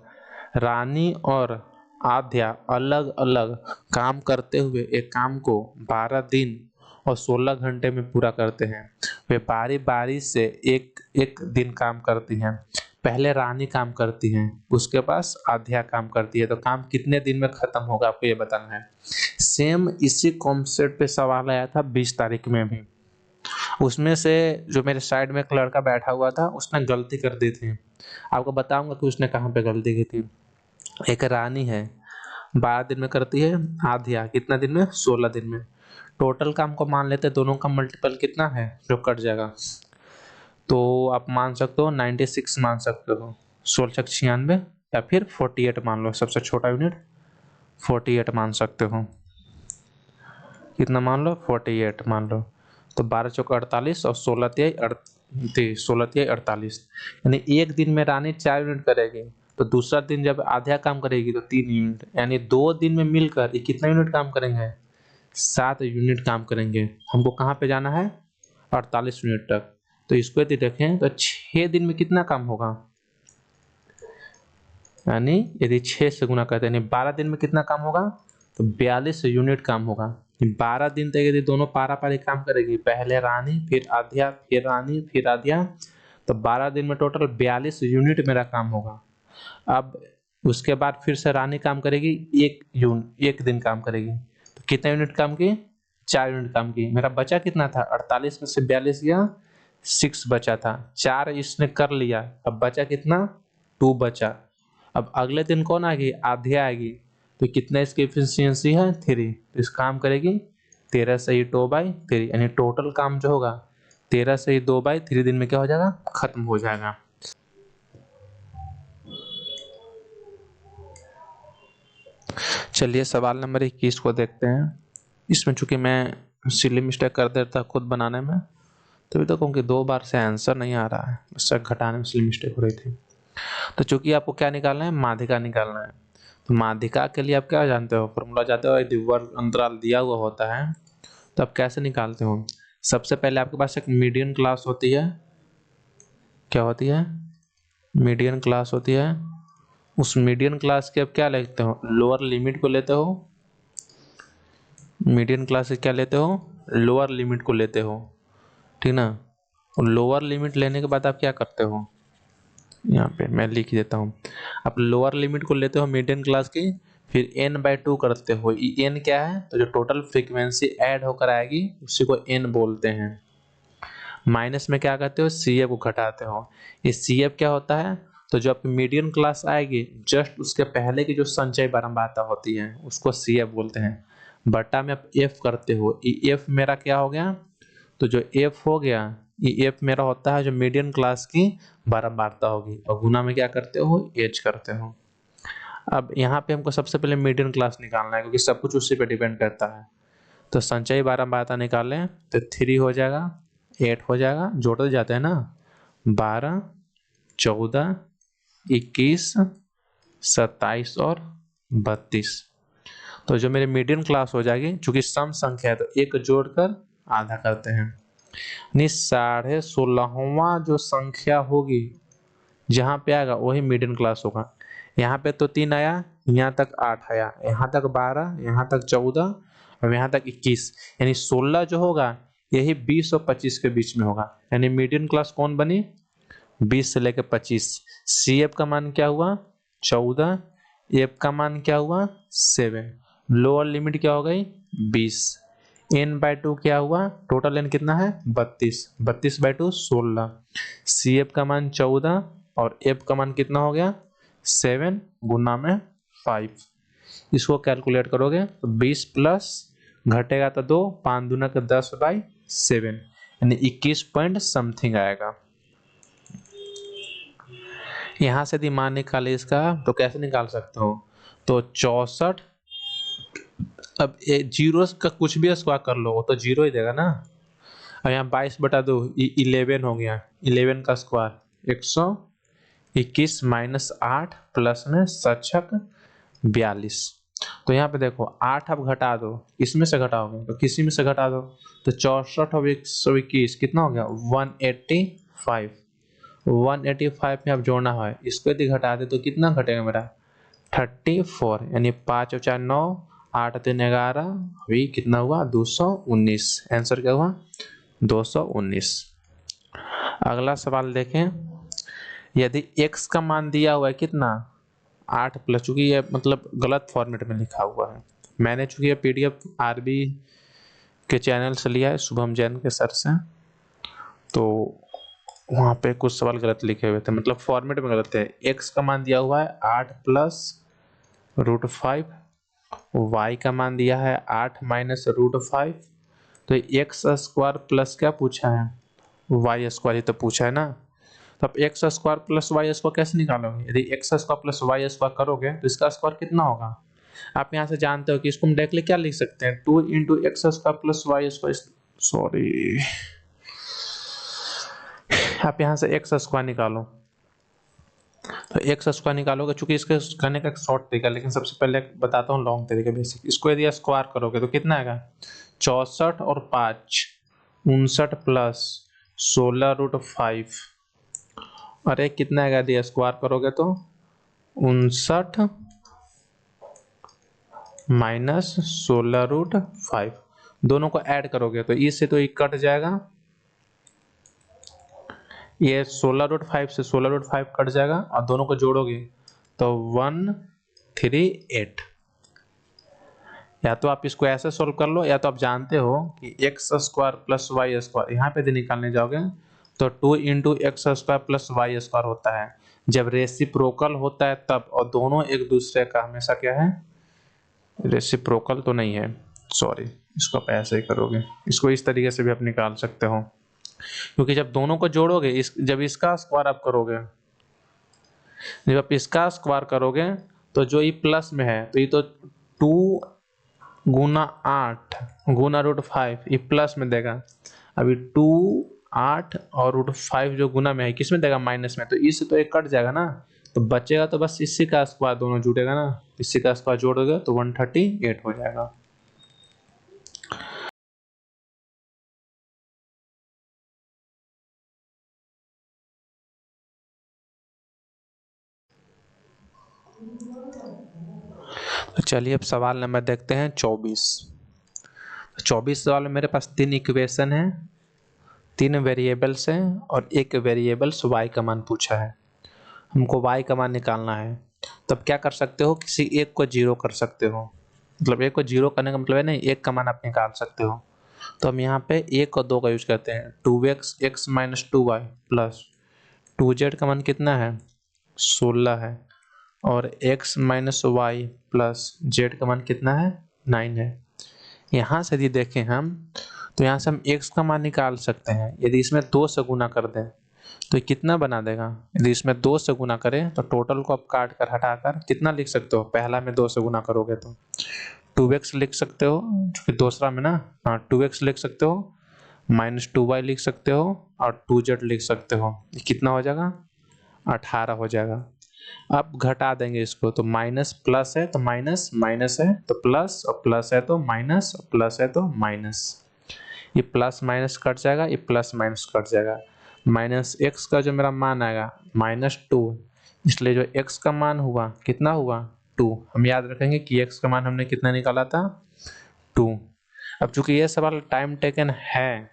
रानी और आध्या अलग अलग काम करते हुए एक काम को 12 दिन और 16 घंटे में पूरा करते हैं, वे बारी बारी से एक एक दिन काम करती हैं, पहले रानी काम करती है, उसके पास आध्या काम करती है, तो काम कितने दिन में खत्म होगा आपको ये बताना है। सेम इसी कॉन्सेप्ट पे सवाल आया था 20 तारीख में भी। उसमें से जो मेरे साइड में एक लड़का बैठा हुआ था उसने गलती कर दी थी। आपको बताऊंगा कि उसने कहाँ पे गलती की थी। एक रानी है, 12 दिन में करती है, आध्या कितना दिन में, 16 दिन में। टोटल काम को मान लेते हैं, दोनों का मल्टीपल कितना है जो कट जाएगा, तो आप मान सकते हो 96 मान सकते हो, 1696 या फिर 48 मान लो, सबसे छोटा यूनिट 48 मान सकते हो। कितना मान लो, 48 मान लो। तो 12 चौका 48 और 16 तिहाई 48, यानी एक दिन में रानी 4 यूनिट करेगी, तो दूसरा दिन जब आधा काम करेगी तो 3 यूनिट, यानी 2 दिन में मिलकर ये कितना यूनिट काम करेंगे, 7 यूनिट काम करेंगे। हमको कहाँ पे जाना है, 48 यूनिट तक। तो इसको यदि देखें तो 6 दिन में कितना काम होगा, यानी यदि 6 से गुना करते हैं यानी 12 दिन में कितना काम होगा, तो 42 यूनिट काम होगा। 12 दिन तक यदि दोनों पारा पारी काम करेगी, पहले रानी फिर आध्या फिर रानी फिर आध्या, तो 12 दिन में टोटल 42 यूनिट मेरा काम होगा। अब उसके बाद फिर से रानी काम करेगी, एक दिन काम करेगी, तो कितना यूनिट काम की, 4 यूनिट काम की। मेरा बचा कितना था, 48 में से 42 गया, 6 बचा था, 4 इसने कर लिया, अब बचा कितना, 2 बचा। अब अगले दिन कौन आएगी, आध्या आएगी, तो कितना इसकी एफिशिएंसी है, 3, तो इस काम करेगी 13 से ही 2/3, यानी टोटल काम जो होगा 13 से ही 2/3 दिन में क्या हो जाएगा, खत्म हो जाएगा। चलिए सवाल नंबर 21 को देखते हैं। इसमें चूंकि मैं सिली मिस्टेक कर देता खुद बनाने में, तभी तो कहूँ कि 2 बार से आंसर नहीं आ रहा है, इससे घटाने में सिली मिस्टेक हो रही थी। तो चूंकि आपको क्या निकालना है, माध्यिका निकालना है, तो माध्यिका के लिए आप क्या जानते हो, फॉर्मूला जानते हो, यदि वर्ग अंतराल दिया हुआ होता है तो आप कैसे निकालते हो। सबसे पहले आपके पास एक मीडियन क्लास होती है, क्या होती है, मीडियन क्लास होती है। उस मीडियन क्लास के आप क्या लेते हो, लोअर लिमिट को लेते हो, मीडियन क्लास से क्या लेते हो, लोअर लिमिट को लेते हो, ठीक ना। और लोअर लिमिट लेने के बाद आप क्या करते हो, यहाँ पे मैं लिख देता हूँ, आप लोअर लिमिट को लेते हो मीडियन क्लास की, फिर n/2 करते हो। ये n क्या है, तो जो टोटल फ्रीक्वेंसी ऐड होकर आएगी उसी को n बोलते हैं। माइनस में क्या करते हो, CF को घटाते हो। ये CF क्या होता है, तो जो आपकी मीडियन क्लास आएगी जस्ट उसके पहले की जो संचय बारंबारता होती है उसको CF बोलते हैं। बटा में आप F करते हो, ये F मेरा क्या हो गया, तो जो F हो गया, ये F मेरा होता है जो मीडियन क्लास की बारंबारता होगी, और गुना में क्या करते हो, H करते हो। अब यहाँ पे हमको सबसे पहले मीडियन क्लास निकालना है क्योंकि सब कुछ उसी पे डिपेंड करता है। तो संचयी बारंबारता निकालें तो 3 हो जाएगा, 8 हो जाएगा, जोड़ते जाते हैं ना, 12, 14, 21, 27 और 32। तो जो मेरी मीडियन क्लास हो जाएगी, चूंकि सम संख्या है तो एक जोड़कर आधा करते हैं, यानी 16.5वां जो संख्या होगी जहाँ पे आएगा वही मीडियन क्लास होगा। यहाँ पे तो 3 आया, यहाँ तक 8 आया, यहाँ तक 12, यहाँ तक 14 और यहाँ तक 21, यानी 16 जो होगा यही 20 और 25 के बीच में होगा, यानी मीडियन क्लास कौन बनी, 20 से लेकर 25। CF का मान क्या हुआ, 14, F का मान क्या हुआ, 7, लोअर लिमिट क्या हो गई, 20, n/2 क्या हुआ, टोटल n कितना है, 32, 32/2 16, CF का मान 14 और F का मान कितना हो गया, 7 गुना में 5। इसको कैलकुलेट करोगे तो 20 प्लस घटेगा तो 2, 5 दूना का 10/7, यानी 21 पॉइंट समथिंग आएगा। यहाँ से यदि मान निकाले इसका तो कैसे निकाल सकते हो, तो 64, अब जीरो का कुछ भी स्क्वायर कर लो वो तो 0 ही देगा ना। अब यहाँ 22/2 11 हो गया, 11 का स्क्वायर 121 माइनस 8 प्लस में 7 42। तो यहाँ पे देखो 8 आप घटा दो, इसमें से घटाओगे तो किसी में से घटा दो, तो 64 और 121 कितना हो गया, 185। 185 में आप जोड़ना है, इसको यदि घटा दे तो कितना घटेगा मेरा, 34, यानी 5 और 4 9, 8 3 11, अभी कितना हुआ, 219। आंसर क्या हुआ, 219। अगला सवाल देखें। यदि x का मान दिया हुआ है कितना 8 प्लस, चूंकि ये मतलब गलत फॉर्मेट में लिखा हुआ है, मैंने चूंकि ये PDF RB के चैनल से लिया है, शुभम जैन के सर से, तो वहाँ पे कुछ सवाल गलत लिखे हुए थे, मतलब फॉर्मेट में गलत है। x का मान दिया हुआ है 8 प्लस √5, y का मान दिया है 8 माइनस √5, तो x स्क्वायर प्लस क्या पूछा है y स्क्वायर ही तो पूछा है ना। तो अब x square plus y square कैसे निकालोगे? यदि x square plus y square करोगे तो इसका स्क्वायर कितना होगा? आप यहाँ से जानते हो कि इसको हम डायरेक्टली क्या लिख सकते हैं, 2 into x square plus y square, sorry, आप यहाँ से एक्स स्क्वायर निकालो। तो एक्स स्क्वायर निकालोगे, चूंकि इसके करने का एक शॉर्ट तरीका, लेकिन सबसे पहले बताता हूँ लॉन्ग तरीका बेसिक। इसको यदि स्क्वायर करोगे तो कितना आएगा 64 और 5 59 प्लस 16√5, अरे कितना आएगा यदि स्क्वायर करोगे तो 59 माइनस 16√5, दोनों को ऐड करोगे तो इससे तो ये कट जाएगा, ये 16√5 से 16√5 कट जाएगा और दोनों को जोड़ोगे तो 138। या तो आप इसको ऐसे सोल्व कर लो, या तो आप जानते हो कि x square plus y square यहाँ पे यदि निकालने जाओगे तो 2 into x square plus y square होता है जब रेसिप्रोकल होता है तब, और दोनों एक दूसरे का हमेशा क्या है, रेसिप्रोकल तो नहीं है, सॉरी, इसको आप ऐसे ही करोगे, इसको इस तरीके से भी आप निकाल सकते हो, क्योंकि जब दोनों को जोड़ोगे, जब इसका स्क्वायर आप करोगे, जब आप इसका स्क्वायर करोगे तो जो ये प्लस में है तो ये तो 2 गुना 8 गुना √5 ये प्लस में देगा, अभी 2 8 और √5 जो गुना में है किस में देगा, माइनस में, तो इससे तो एक कट जाएगा ना, तो बचेगा तो बस इसी का स्क्वायर, दोनों जुड़ेगा ना, इसी का स्क्वायर जोड़ोगे तो 138 हो जाएगा। तो चलिए अब सवाल नंबर देखते हैं 24। 24 सवाल में मेरे पास 3 इक्वेशन है, 3 वेरिएबल्स हैं और एक वेरिएबल्स y का मान पूछा है, हमको y का मान निकालना है। तब क्या कर सकते हो, किसी एक को जीरो कर सकते हो, मतलब एक को जीरो करने का मतलब है नहीं, एक का मान आप निकाल सकते हो। तो हम यहाँ पे 1 और 2 का यूज करते हैं, 2x x minus 2y plus 2z का मान कितना है 16 है, और x minus y plus z का मान कितना है 9 है। यहाँ से यदि देखें हम तो यहाँ से हम x का मान निकाल सकते हैं, यदि इसमें 2 से गुना कर दें तो कितना बना देगा, यदि इसमें 2 से गुना करें तो टोटल को आप काट कर हटाकर कितना लिख सकते हो, पहला में 2 से गुना करोगे तो 2x लिख सकते हो, फिर दूसरा में ना, हाँ 2x लिख सकते हो, माइनस 2y लिख सकते हो और 2z लिख सकते हो, ये कितना हो जाएगा 18 हो जाएगा। अब घटा देंगे इसको, तो माइनस प्लस है तो माइनस, माइनस है तो प्लस, और प्लस है तो माइनस, और प्लस है तो माइनस, ये प्लस माइनस कट जाएगा, ये प्लस माइनस कट जाएगा, माइनस एक्स का जो मेरा मान आएगा -2, इसलिए जो x का मान हुआ कितना हुआ 2। हम याद रखेंगे कि x का मान हमने कितना निकाला था 2। अब चूंकि ये सवाल टाइम टेकन है,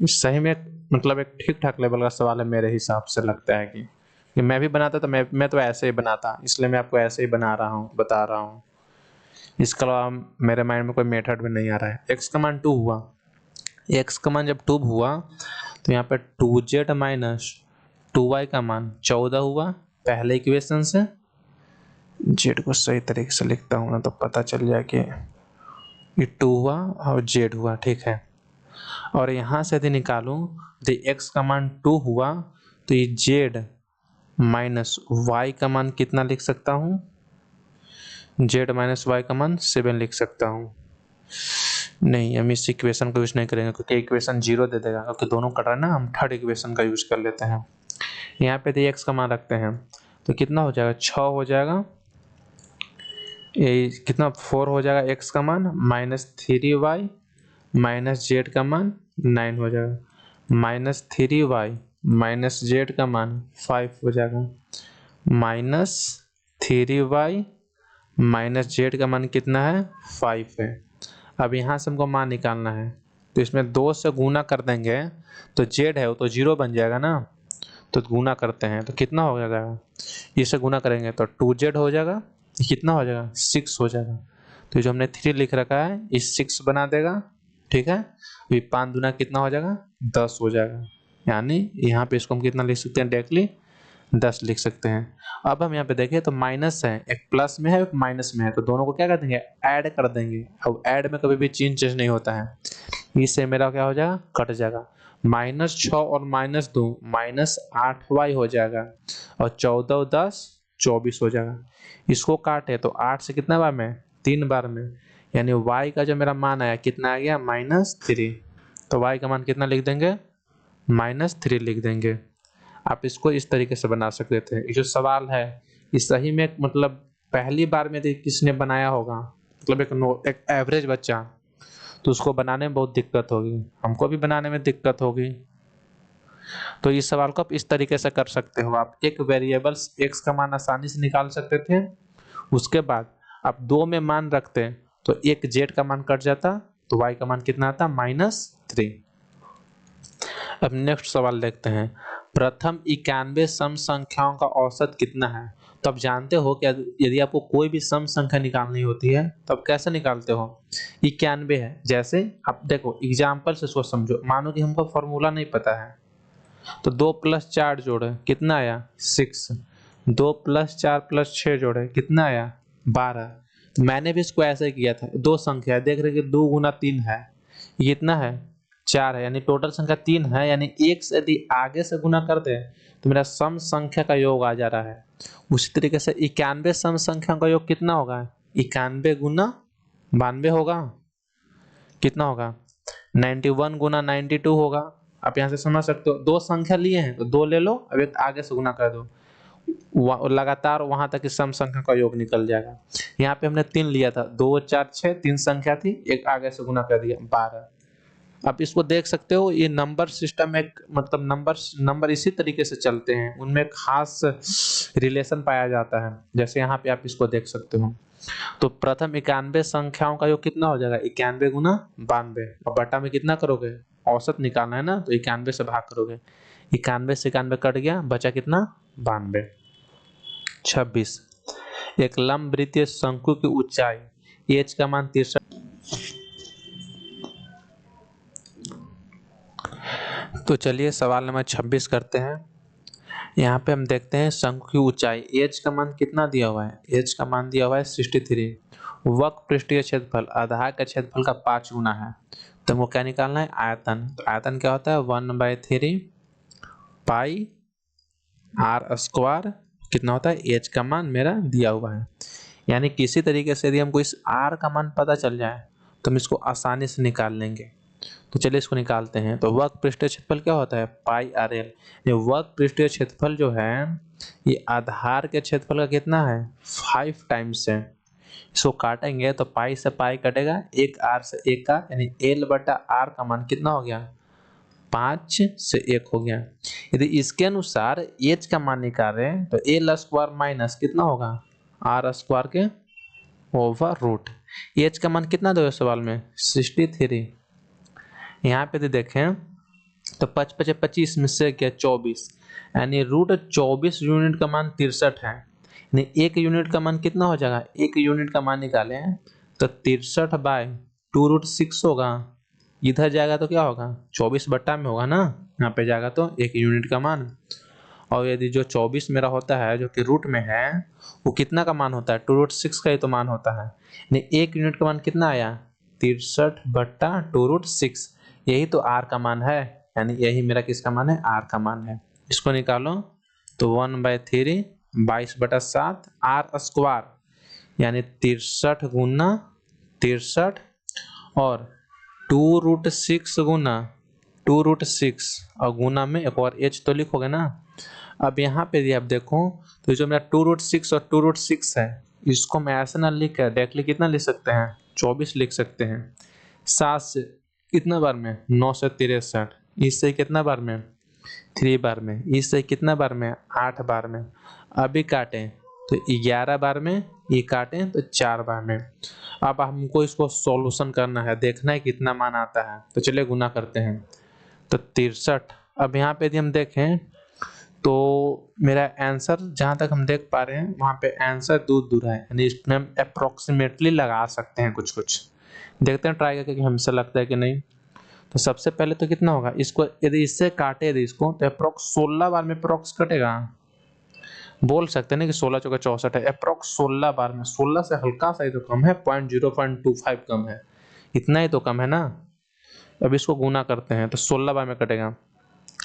सही में मतलब एक ठीक ठाक लेवल का सवाल है मेरे हिसाब से, लगता है कि मैं भी बनाता तो मैं तो ऐसे ही बनाता, इसलिए मैं आपको ऐसे ही बना रहा हूँ, बता रहा हूँ, इसके अलावा मेरे माइंड में कोई मेथड भी नहीं आ रहा है। x का मान 2 हुआ, x का मान जब 2 हुआ तो यहाँ पे 2z माइनस 2y का मान 14 हुआ पहले इक्वेशन से, z को सही तरीके से लिखता हूँ ना तो पता चल जाए कि ये 2 हुआ और z हुआ, ठीक है। और यहाँ से यदि निकालूं तो x का मान 2 हुआ तो ये z माइनस y का मान कितना लिख सकता हूँ, z माइनस y का मान 7 लिख सकता हूँ। नहीं, हम इस इक्वेशन को यूज नहीं करेंगे क्योंकि इक्वेशन 0 दे देगा, क्योंकि दोनों कट रहा है ना, हम थर्ड इक्वेशन का यूज कर लेते हैं। यहाँ पे यदि x का मान रखते हैं तो कितना हो जाएगा 6 हो जाएगा, ये कितना 4 हो जाएगा x का मान, -3y माइनस z का मान 9 हो जाएगा, -3y माइनस z का मान 5 हो जाएगा, -3y माइनस z का मान कितना है 5 है। अब यहाँ से हमको मान निकालना है, तो इसमें 2 से गुना कर देंगे तो z है वो तो 0 बन जाएगा ना, तो गुना करते हैं तो कितना हो जाएगा, इसे गुना करेंगे तो 2z हो जाएगा, कितना हो जाएगा 6 हो जाएगा। तो जो हमने 3 लिख रखा है इस 6 बना देगा, ठीक है। ये 5 दूना कितना हो जाएगा 10 हो जाएगा, यानी यहाँ पे इसको हम कितना लिख सकते हैं डायरेक्टली 10 लिख सकते हैं। अब हम यहाँ पे देखें तो माइनस है, एक प्लस में है एक माइनस में है, तो दोनों को क्या कर देंगे ऐड कर देंगे। अब ऐड में कभी भी चेंज नहीं होता है, इससे मेरा क्या हो जाएगा कट जाएगा। -6 और -2 -8y हो जाएगा, और 14 और 10 24 हो जाएगा। इसको काटे तो 8 से कितना बार में 3 बार में, यानी y का जो मेरा मान आया कितना आ गया -3। तो y का मान कितना लिख देंगे -3 लिख देंगे। आप इसको इस तरीके से बना सकते थे। ये जो सवाल है इस सही में मतलब पहली बार में किसने बनाया होगा, मतलब एक एवरेज बच्चा, तो उसको बनाने में बहुत दिक्कत होगी, हमको भी बनाने में दिक्कत होगी। तो इस सवाल को आप इस तरीके से कर सकते हो। आप एक वेरिएबल्स x का मान आसानी से निकाल सकते थे, उसके बाद आप 2 में मान रखते तो एक z का मान कट जाता, तो y का मान कितना आता -3। अब नेक्स्ट सवाल देखते हैं, प्रथम 91 सम संख्याओं का औसत कितना है। तो आप जानते हो कि यदि आपको कोई भी सम संख्या निकालनी होती है तो आप कैसे निकालते हो, 91 है, जैसे आप देखो एग्जाम्पल से इसको समझो। मानो कि हमको फॉर्मूला नहीं पता है, तो 2 + 4 जोड़े कितना आया 6, 2 + 4 + 6 जोड़े कितना आया 12। तो मैंने भी इसको ऐसे किया था, दो संख्या देख रहे कि 2 × 3 है, ये कितना है 4 है, यानी टोटल संख्या 3 है, यानी 1 से यदि आगे से गुना कर दे तो मेरा सम संख्या का योग आ जा रहा है। उसी तरीके से 91 सम संख्याओं का योग कितना होगा 91 × 92 होगा, कितना होगा 91 × 92 होगा। आप यहाँ से समझ सकते हो, दो संख्या लिए हैं तो 2 ले लो, अब एक आगे से गुना कर दो, लगातार वहां तक इस सम संख्या का योग निकल जाएगा। यहाँ पे हमने 3 लिया था, 2 4 6 3 संख्या थी, एक आगे से गुना कर दिया 12। आप इसको देख सकते हो, ये नंबर सिस्टम एक मतलब नंबर इसी तरीके से चलते हैं, उनमें खास रिलेशन पाया जाता है, जैसे यहाँ पे आप इसको देख सकते हो। तो प्रथम 91 संख्याओं का योग कितना हो जाएगा 91 × 92, और बटा में कितना करोगे औसत निकालना है ना, तो 91 से भाग करोगे, 91 से 91 कट गया, बचा कितना 92। 26 एक लंबवृत्तीय शंकु की ऊंचाई h का मान 63। तो चलिए सवाल नंबर 26 करते हैं। यहाँ पे हम देखते हैं शंकु की ऊंचाई, h का मान कितना दिया हुआ है, h का मान दिया हुआ है 63। वक्र पृष्ठीय क्षेत्रफल आधार का क्षेत्रफल का 5 गुना है, तो हमको क्या निकालना है आयतन। तो आयतन क्या होता है 1/3 पाई r², कितना होता है h का मान मेरा दिया हुआ है। यानी किसी तरीके से यदि हमको इस r का मान पता चल जाए तो हम इसको आसानी से निकाल लेंगे। तो चलिए इसको निकालते हैं। तो वक्र पृष्ठीय क्षेत्रफल क्या होता है πr l। ये वक्र पृष्ठीय क्षेत्रफल जो है ये आधार के क्षेत्रफल का कितना है 5 टाइम्स है। इसको काटेंगे तो पाई से पाई कटेगा, एक r से 1 का, यानी l/r का मान कितना हो गया 5 से 1 हो गया। यदि इसके अनुसार h का मान निकाले तो l² माइनस कितना होगा r² के ओवर रूट। h का मान कितना दो सवाल में 63। यहाँ पे तो देखें तो 5 × 25 में से क्या 24, यानी √24 यूनिट का मान 63 है, यानी 1 यूनिट का मान कितना हो जाएगा, 1 यूनिट का मान निकाले तो 63/2√6 होगा। इधर जाएगा तो क्या होगा 24 बट्टा में होगा ना, यहाँ पे जाएगा तो 1 यूनिट का मान। और यदि जो 24 मेरा होता है जो कि रूट में है वो कितना का मान होता है 2√6 का ही तो मान होता है, यानी 1 यूनिट का मान कितना आया 63/2√6, यही तो r का मान है, यानी यही मेरा किसका मान है r का मान है। इसको निकालो तो 1/3 22/7 r², यानी 63 × 63 और 2√6 × 2√6 और गुना में एक और h तो लिखोगे ना। अब यहाँ पे यदि आप देखो तो जो मेरा 2√6 और 2√6 है इसको मैं ऐसे ना लिख कर डायरेक्टली कितना लिख सकते हैं 24 लिख सकते हैं। 7 से कितना बार में 9 से 63, इससे कितना बार में 3 बार में, इससे कितना बार में 8 बार में। अभी काटें तो 11 बार में, ये काटें तो 4 बार में। अब हमको इसको सॉल्यूशन करना है, देखना है कितना मान आता है, तो चलिए गुना करते हैं। तो 63, अब यहाँ पे यदि हम देखें तो मेरा आंसर जहाँ तक हम देख पा रहे हैं वहाँ पे आंसर दूर दूर है, यानी इसमें हम अप्रोक्सीमेटली लगा सकते हैं कुछ कुछ। देखते हैं ट्राई करके कि हमसे लगता है कि नहीं। तो सबसे पहले तो कितना होगा, इसको यदि इससे काटे यदि इसको तो अप्रोक्स 16 बार में अप्रोक्स कटेगा। बोल सकते हैं ना कि 16 चौका 64 है, अप्रोक्स 16 बार में। 16 से हल्का सा ही तो कम है, 0.25 कम है, इतना ही तो कम है ना। अब इसको गुना करते हैं तो 16 बार में कटेगा,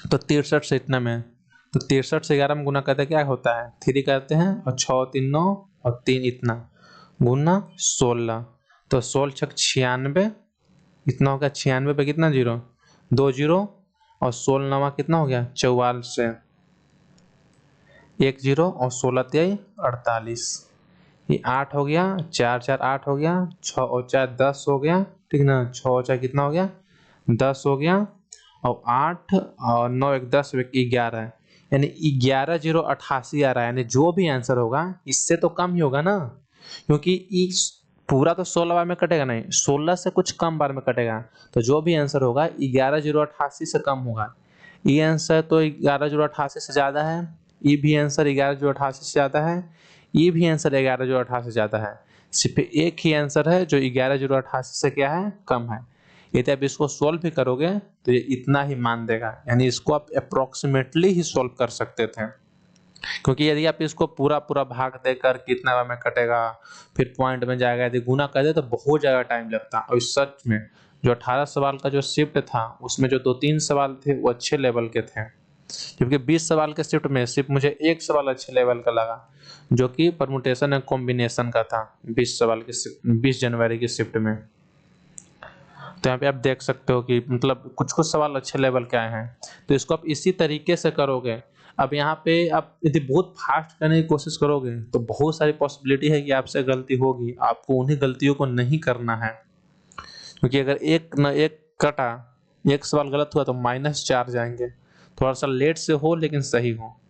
तो 63 से इतना में, तो 63 से 11 में गुना करते क्या होता है, 3 करते हैं और 6 3 9 और 3 इतना गुना 16, तो 16 छक 96, इतना हो गया। 96 पे कितना जीरो, 2 जीरो, और 16 नवा कितना हो गया 44 से 1 जीरो, और 16 तिहाई 48, ये 8 हो गया, 4 4 8 हो गया, 6 और 4 10 हो गया, ठीक ना। 6 और 4 कितना हो गया 10 हो गया, और 8 और 9 1 10 11 है, यानी 11,088 आ रहा है। यानी जो भी आंसर होगा इससे तो कम ही होगा ना, क्योंकि इस पूरा तो 16 बार में कटेगा नहीं, 16 से कुछ कम बार में कटेगा, तो जो भी आंसर होगा 11,088 से कम होगा। ये आंसर तो 11,088 से ज़्यादा है, ये भी आंसर 11,088 से ज़्यादा है, ये भी आंसर 11,088 से ज़्यादा है। सिर्फ एक ही आंसर है जो 11,088 से क्या है कम है। यदि आप इसको सॉल्व भी करोगे तो ये इतना ही मान देगा, यानी इसको आप अप्रोक्सीमेटली ही सॉल्व कर सकते थे। क्योंकि यदि आप इसको पूरा पूरा भाग देकर कितना बार में कटेगा, फिर पॉइंट में जाएगा, यदि गुना कर दे तो बहुत ज़्यादा टाइम लगता। और सच में जो 18 सवाल का जो शिफ्ट था उसमें जो 2-3 सवाल थे वो अच्छे लेवल के थे, जबकि 20 सवाल के शिफ्ट में सिर्फ मुझे एक सवाल अच्छे लेवल का लगा, जो कि परमुटेशन एंड कॉम्बिनेशन का था। 20 सवाल के 20 जनवरी की शिफ्ट में। तो यहाँ पे आप देख सकते हो कि मतलब कुछ कुछ सवाल अच्छे लेवल के आए हैं, तो इसको आप इसी तरीके से करोगे। अब यहाँ पे आप यदि बहुत फास्ट करने की कोशिश करोगे तो बहुत सारी पॉसिबिलिटी है कि आपसे गलती होगी, आपको उन्हीं गलतियों को नहीं करना है। क्योंकि अगर एक न एक कटा, एक सवाल गलत हुआ तो -4 जाएंगे। थोड़ा सा लेट से हो लेकिन सही हो।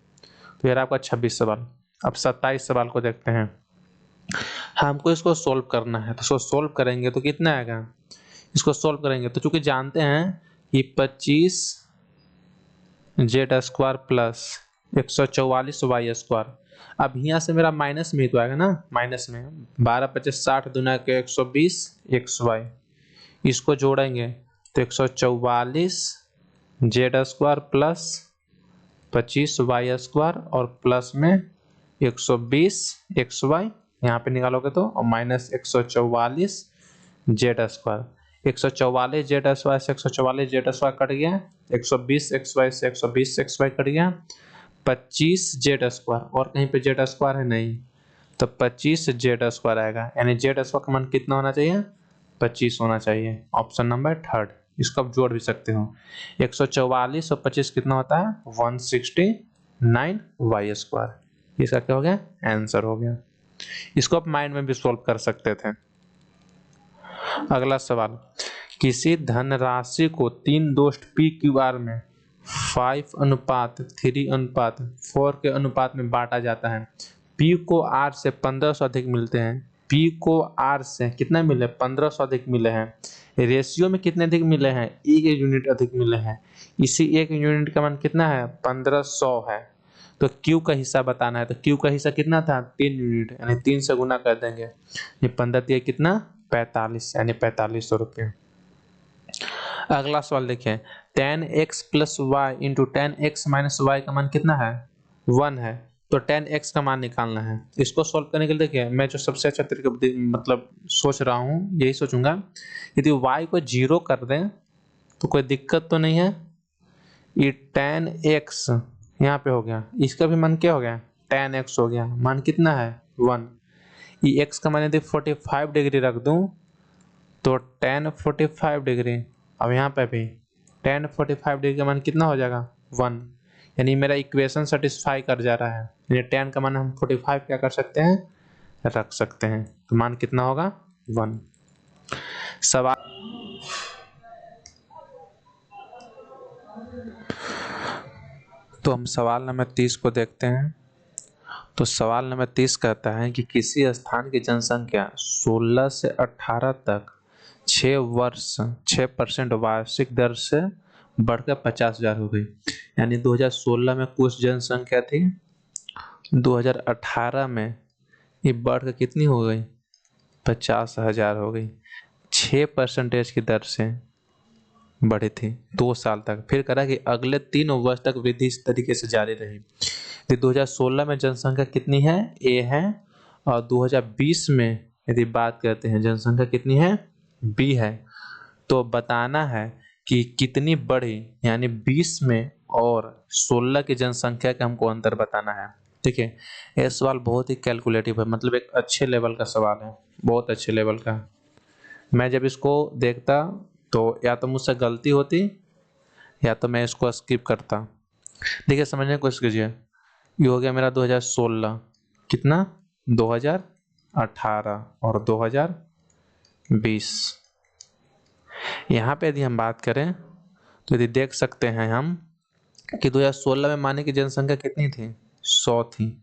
तो यार आपका 26 सवाल। अब 27 सवाल को देखते हैं। हमको इसको सोल्व करना है, तो इसको सोल्व करेंगे तो कितना आएगा, इसको सोल्व करेंगे तो चूंकि जानते हैं कि 25 z square plus 144 y square. अब यहाँ से मेरा माइनस में ही तो आएगा ना, माइनस में 12 25 60 दूना के 120 एक्स वाई, इसको जोड़ेंगे तो 144 z square plus 25 y square और प्लस में 120 एक्स वाई, यहाँ पे निकालोगे तो, और minus 144 z square. 144 z square से 144 जेड स्क्वायर कट गया, 120 एक्स वाई से 120 एक्स वाई कट गया, 25 जेड स्क्वायर, और कहीं पे जेड स्क्वायर है नहीं, तो 25 जेड स्क्वायर आएगा। यानी जेड स्क्वायर का मान कितना होना चाहिए 25 होना चाहिए। ऑप्शन नंबर थर्ड, इसको आप जोड़ भी सकते हो। 144 और 25 कितना होता है 169 वाई स्क्वायर। इसका क्या हो गया आंसर हो गया। इसको आप माइंड में भी सोल्व कर सकते थे। अगला सवाल, किसी धनराशि को 3 दोस्त पी क्यू आर में 5:3:4 के अनुपात में बांटा जाता है। पी को आर से 1500 अधिक मिलते हैं, पी को आर से कितना मिले 1500 अधिक मिले हैं। रेशियो में कितने अधिक मिले हैं, एक यूनिट अधिक मिले हैं। इसी एक यूनिट का मान कितना है 1500 है। तो क्यू का हिस्सा बताना है, तो क्यू का हिस्सा कितना था 3 यूनिट, यानी 3 से गुना कर देंगे। ये 15 दिया कितना 45, यानी 4500 रुपये। अगला सवाल देखिए, tan x plus y into tan x minus y का मान कितना है 1 है। तो tan x का मान निकालना है। इसको सोल्व करने के लिए देखिए मैं जो सबसे अच्छा तरीका मतलब सोच रहा हूँ यही सोचूंगा, यदि y को 0 कर दें तो कोई दिक्कत तो नहीं है। ये tan x यहाँ पे हो गया, इसका भी मान क्या हो गया tan x हो गया, मान कितना है 1। ये x का मान यदि 45 डिग्री रख दूं तो tan 45 डिग्री, अब यहाँ पे भी tan 45 डिग्री का मान कितना हो जाएगा 1, यानी मेरा इक्वेशन सेटिस्फाई कर जा रहा है। यानी tan का मान हम 45 क्या कर सकते हैं रख सकते हैं, तो मान कितना होगा 1। सवाल, तो हम सवाल नंबर 30 को देखते हैं। तो सवाल नंबर 30 कहता है कि किसी स्थान की जनसंख्या 16 से 18 तक 6 वर्ष 6% वार्षिक दर से बढ़कर 50,000 हो गई। यानी 2016 में कुछ जनसंख्या थी, 2018 में ये बढ़कर कितनी हो गई? 50,000 हो गई। 6% की दर से बढ़ी थी 2 साल तक। फिर करा कि अगले 3 वर्ष तक वृद्धि इस तरीके से जारी रही। तो 2016 में जनसंख्या कितनी है? ए है। और 2020 में यदि बात करते हैं जनसंख्या कितनी है? बी है। तो बताना है कि कितनी बढ़ी, यानी 20 में और 16 की जनसंख्या का हमको अंतर बताना है। ठीक है, यह सवाल बहुत ही कैलकुलेटिव है, मतलब एक अच्छे लेवल का सवाल है, बहुत अच्छे लेवल का। मैं जब इसको देखता तो या तो मुझसे गलती होती या तो मैं इसको स्किप करता। देखिए समझने की कोशिश कीजिए। ये हो गया मेरा 2016, कितना? 2018 और 2020। यहाँ पे यदि हम बात करें तो यदि देख सकते हैं हम कि 2016 में माने की जनसंख्या कितनी थी? 100 थी।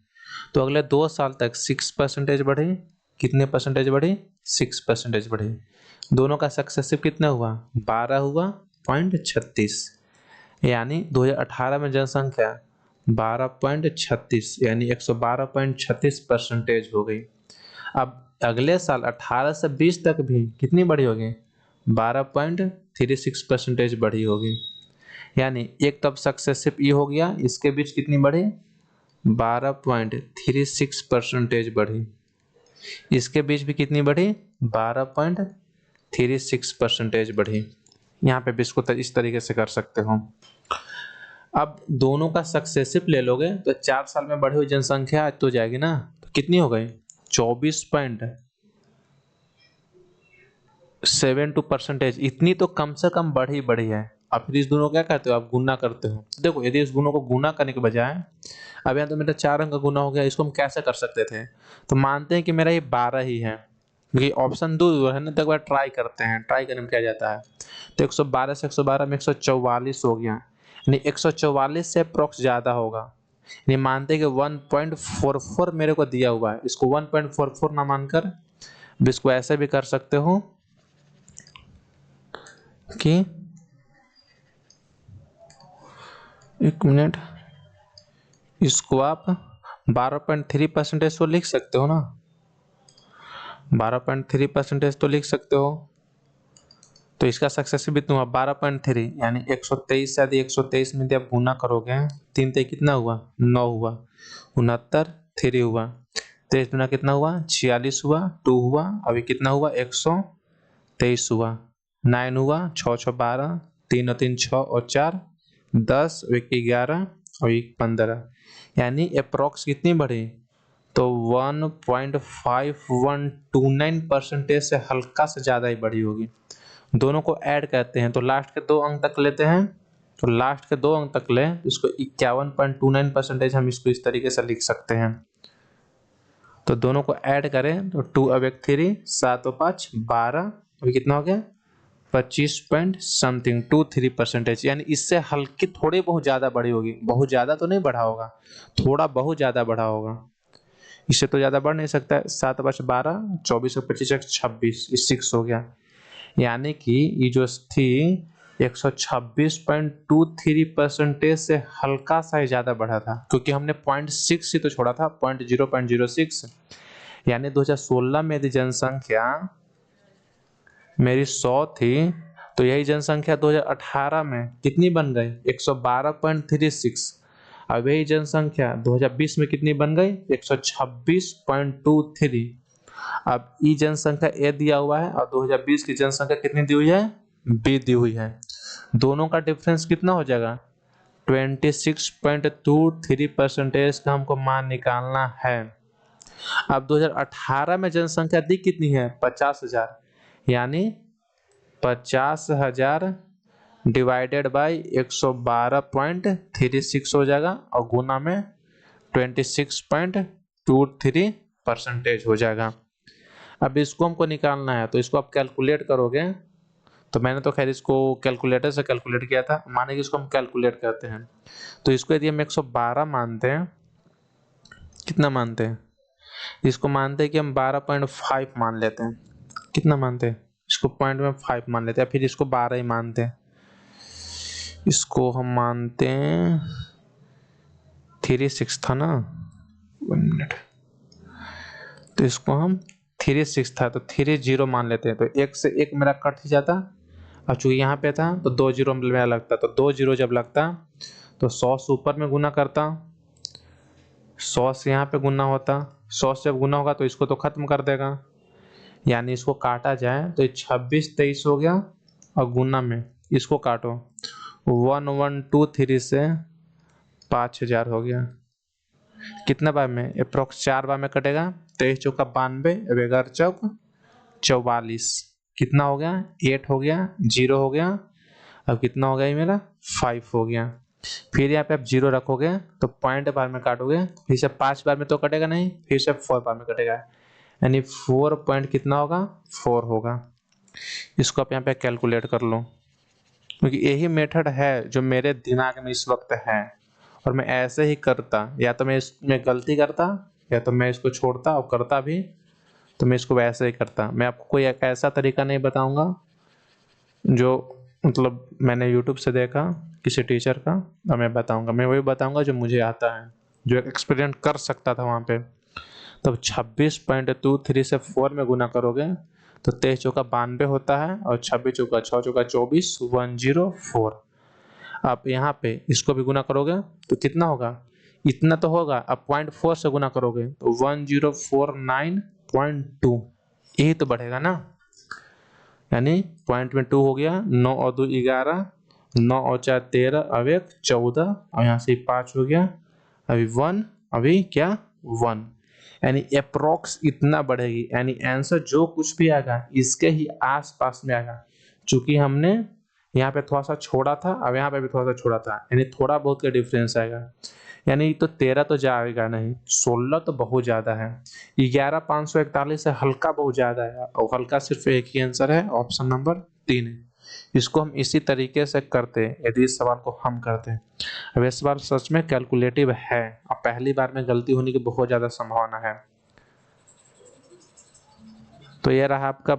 तो अगले 2 साल तक 6% बढ़ी। कितने परसेंटेज बढ़ी? 6% बढ़ी। दोनों का सक्सेसिव कितना हुआ? 12 हुआ, 36। यानी 2018 में जनसंख्या 12.36 यानी 112.36% हो गई। अब अगले साल 18 से 20 तक भी कितनी बढ़ी होगी? 12.36% बढ़ी होगी। यानी एक तब सक्सेसिव ई हो गया, इसके बीच कितनी बढ़ी? 12.36% बढ़ी। इसके बीच भी कितनी बढ़ी? 12.36% बढ़ी। यहाँ पे भी इसको इस तरीके से कर सकते हो। अब दोनों का सक्सेसिव ले लोगे तो 4 साल में बढ़ी हुई जनसंख्या आज तो जाएगी ना, तो कितनी हो गई? 24.72%। इतनी तो कम से कम बढ़ी है। अब फिर इस दोनों को क्या करते हो? आप गुना करते हो। देखो यदि इस दोनों को गुना करने के बजाय, अब यहाँ तो मेरा 4 अंक का गुना हो गया, इसको हम कैसे कर सकते थे? तो मानते हैं कि मेरा ये 12 ही है, क्योंकि ऑप्शन 2 है ना, तो एक बार ट्राई करते हैं। ट्राई करने में क्या जाता है? तो 112 से 112 में 144 हो गया, यानी 144 से अप्रोक्स ज़्यादा होगा। यानी मानते हैं कि 1.44 मेरे को दिया हुआ है, इसको 1.44 ना मानकर इसको ऐसे भी कर सकते हो कि, एक मिनट, इसको आप 12.3% तो लिख सकते हो ना, 12.3% तो लिख सकते हो। तो इसका सक्सेसिव भी हुआ 12.3, यानी 123 से यदि 123 में यदि आप गुना करोगे, 3 ते कितना हुआ? 9 हुआ, 69 3 हुआ, 23 गुना कितना हुआ? 46 हुआ, 2 हुआ, अभी कितना हुआ? 123 हुआ, 9 हुआ, 6 6 12, 3 और 3 6 और 4 10, 1 11 और 1 15, यानी अप्रोक्स कितनी बढ़ी? तो 1.5129% से हल्का से ज़्यादा ही बढ़ी होगी। दोनों को ऐड करते हैं तो लास्ट के 2 अंक तक लेते हैं, तो लास्ट के 2 अंक तक लें, इसको 51.29% हम इसको इस तरीके से लिख सकते हैं। तो दोनों को ऐड करें तो 2 अब 1 3, 7 और 5 12, अभी कितना हो गया? 25 पॉइंट समथिंग 23%, यानी इससे हल्की थोड़ी बहुत ज़्यादा बढ़ी होगी। बहुत ज़्यादा तो नहीं बढ़ा होगा, थोड़ा बहुत ज़्यादा बढ़ा होगा, इससे तो ज़्यादा बढ़ नहीं सकता है। 7 5 12, 24 और 25 26, 6 हो गया। यानी कि ये जो थी 126.23% से हल्का सा ही ज़्यादा बढ़ा था, क्योंकि हमने 0.6 ही तो छोड़ा था, 0.06। यानी 2016 में यदि जनसंख्या मेरी 100 थी, तो यही जनसंख्या 2018 में कितनी बन गई? 112.36। अब यही जनसंख्या 2020 में कितनी बन गई? 126.23। अब ई जनसंख्या ए दिया हुआ है और 2020 की जनसंख्या कितनी दी हुई है? बी दी हुई है। दोनों का डिफरेंस कितना हो जाएगा? 26.23% का हमको मान निकालना है। अब 2018 में जनसंख्या दी कितनी है? 50,000, यानी 50,000 डिवाइडेड बाई 112.36 हो जाएगा और गुना में 26.23% हो जाएगा। अब इसको हमको निकालना है, तो इसको आप कैलकुलेट करोगे, तो मैंने तो खैर इसको कैलकुलेटर से कैलकुलेट किया था, माने कि इसको हम कैलकुलेट करते हैं। तो इसको यदि हम 112 मानते हैं, कितना मानते हैं? इसको मानते हैं कि हम 12.5 मान लेते हैं। कितना मानते हैं? इसको पॉइंट में 5 मान लेते हैं, फिर इसको 12 ही मानते हैं। इसको हम मानते हैं 36 था ना, 1 मिनट, तो इसको हम 36 था तो 30 मान लेते हैं, तो एक से एक मेरा कट ही जाता। अब चूंकि यहाँ पे था तो 2 जीरो मेरा लगता, तो 2 जीरो जब लगता तो 100 से ऊपर में गुना करता, 100 से यहाँ पे गुना होता, 100 से जब गुना होगा तो इसको तो खत्म कर देगा, यानी इसको काटा जाए तो 26 23 हो गया, और गुना में इसको काटो 1123 से 5000 हो गया। कितना बार में? अप्रोक्स 4 बार में कटेगा। 23 चौका 92, 11 चौक 44, कितना हो गया? 8 हो गया, 0 हो गया, अब कितना हो गया ये मेरा? 5 हो गया। फिर यहाँ पे आप 0 रखोगे तो पॉइंट बार में काटोगे, फिर से 5 बार में तो कटेगा नहीं, फिर से 4 बार में कटेगा, यानी 4 पॉइंट कितना होगा? 4 होगा। इसको आप यहाँ पे कैलकुलेट कर लो, क्योंकि यही मेथड है जो मेरे दिमाग में इस वक्त है, और मैं ऐसे ही करता, या तो मैं इसमें गलती करता या तो मैं इसको छोड़ता, और करता भी तो मैं इसको वैसे ही करता। मैं आपको कोई एक ऐसा तरीका नहीं बताऊंगा जो मतलब मैंने यूट्यूब से देखा किसी टीचर का, और मैं बताऊंगा, मैं वही बताऊंगा जो मुझे आता है, जो एक्सपीरियंस कर सकता था वहाँ पे। तब 26.23 से 4 में गुना करोगे तो 23 चौका 92 होता है, और 26 चौका 6 चौका 24, 104। आप यहाँ पे इसको भी गुना करोगे तो कितना होगा? इतना तो होगा। अब 0.4 से गुना करोगे तो 1049.2, यही तो बढ़ेगा ना, यानी पॉइंट में 2 हो गया। 9 और 2 11, 9 और 4 13, अब 1 14, और यहाँ से 5 हो गया, अभी 1, अभी क्या 1, यानी अप्रोक्स इतना बढ़ेगी, यानी आंसर जो कुछ भी आएगा इसके ही आसपास में आएगा। चूंकि हमने यहाँ पे थोड़ा सा छोड़ा था, अब यहाँ पे भी थोड़ा सा छोड़ा था, यानी थोड़ा बहुत का डिफरेंस आएगा। यानी तो 13 तो जाएगा नहीं, 16 तो बहुत ज्यादा है, 11,541 से हल्का बहुत ज्यादा है, और हल्का सिर्फ एक ही आंसर है, ऑप्शन नंबर 3 है। इसको हम इसी तरीके से करते हैं यदि इस सवाल को हम करते हैं। अब इस बार सच में कैलकुलेटिव है, और पहली बार में गलती होने की बहुत ज्यादा संभावना है। तो यह रहा आपका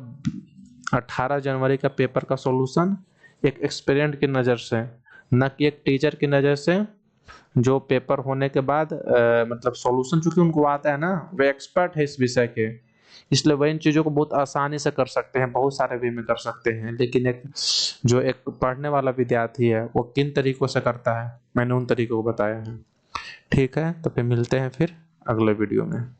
18 जनवरी का पेपर का सॉल्यूशन, एक एक्सपेरिमेंट की नज़र से, न कि एक टीचर की नज़र से जो पेपर होने के बाद मतलब सॉल्यूशन चूंकि उनको आता है ना, वे एक्सपर्ट है इस विषय के, इसलिए वह इन चीज़ों को बहुत आसानी से कर सकते हैं, बहुत सारे वे में कर सकते हैं। लेकिन एक जो एक पढ़ने वाला विद्यार्थी है वो किन तरीकों से करता है, मैंने उन तरीकों को बताया है। ठीक है, तो फिर मिलते हैं फिर अगले वीडियो में।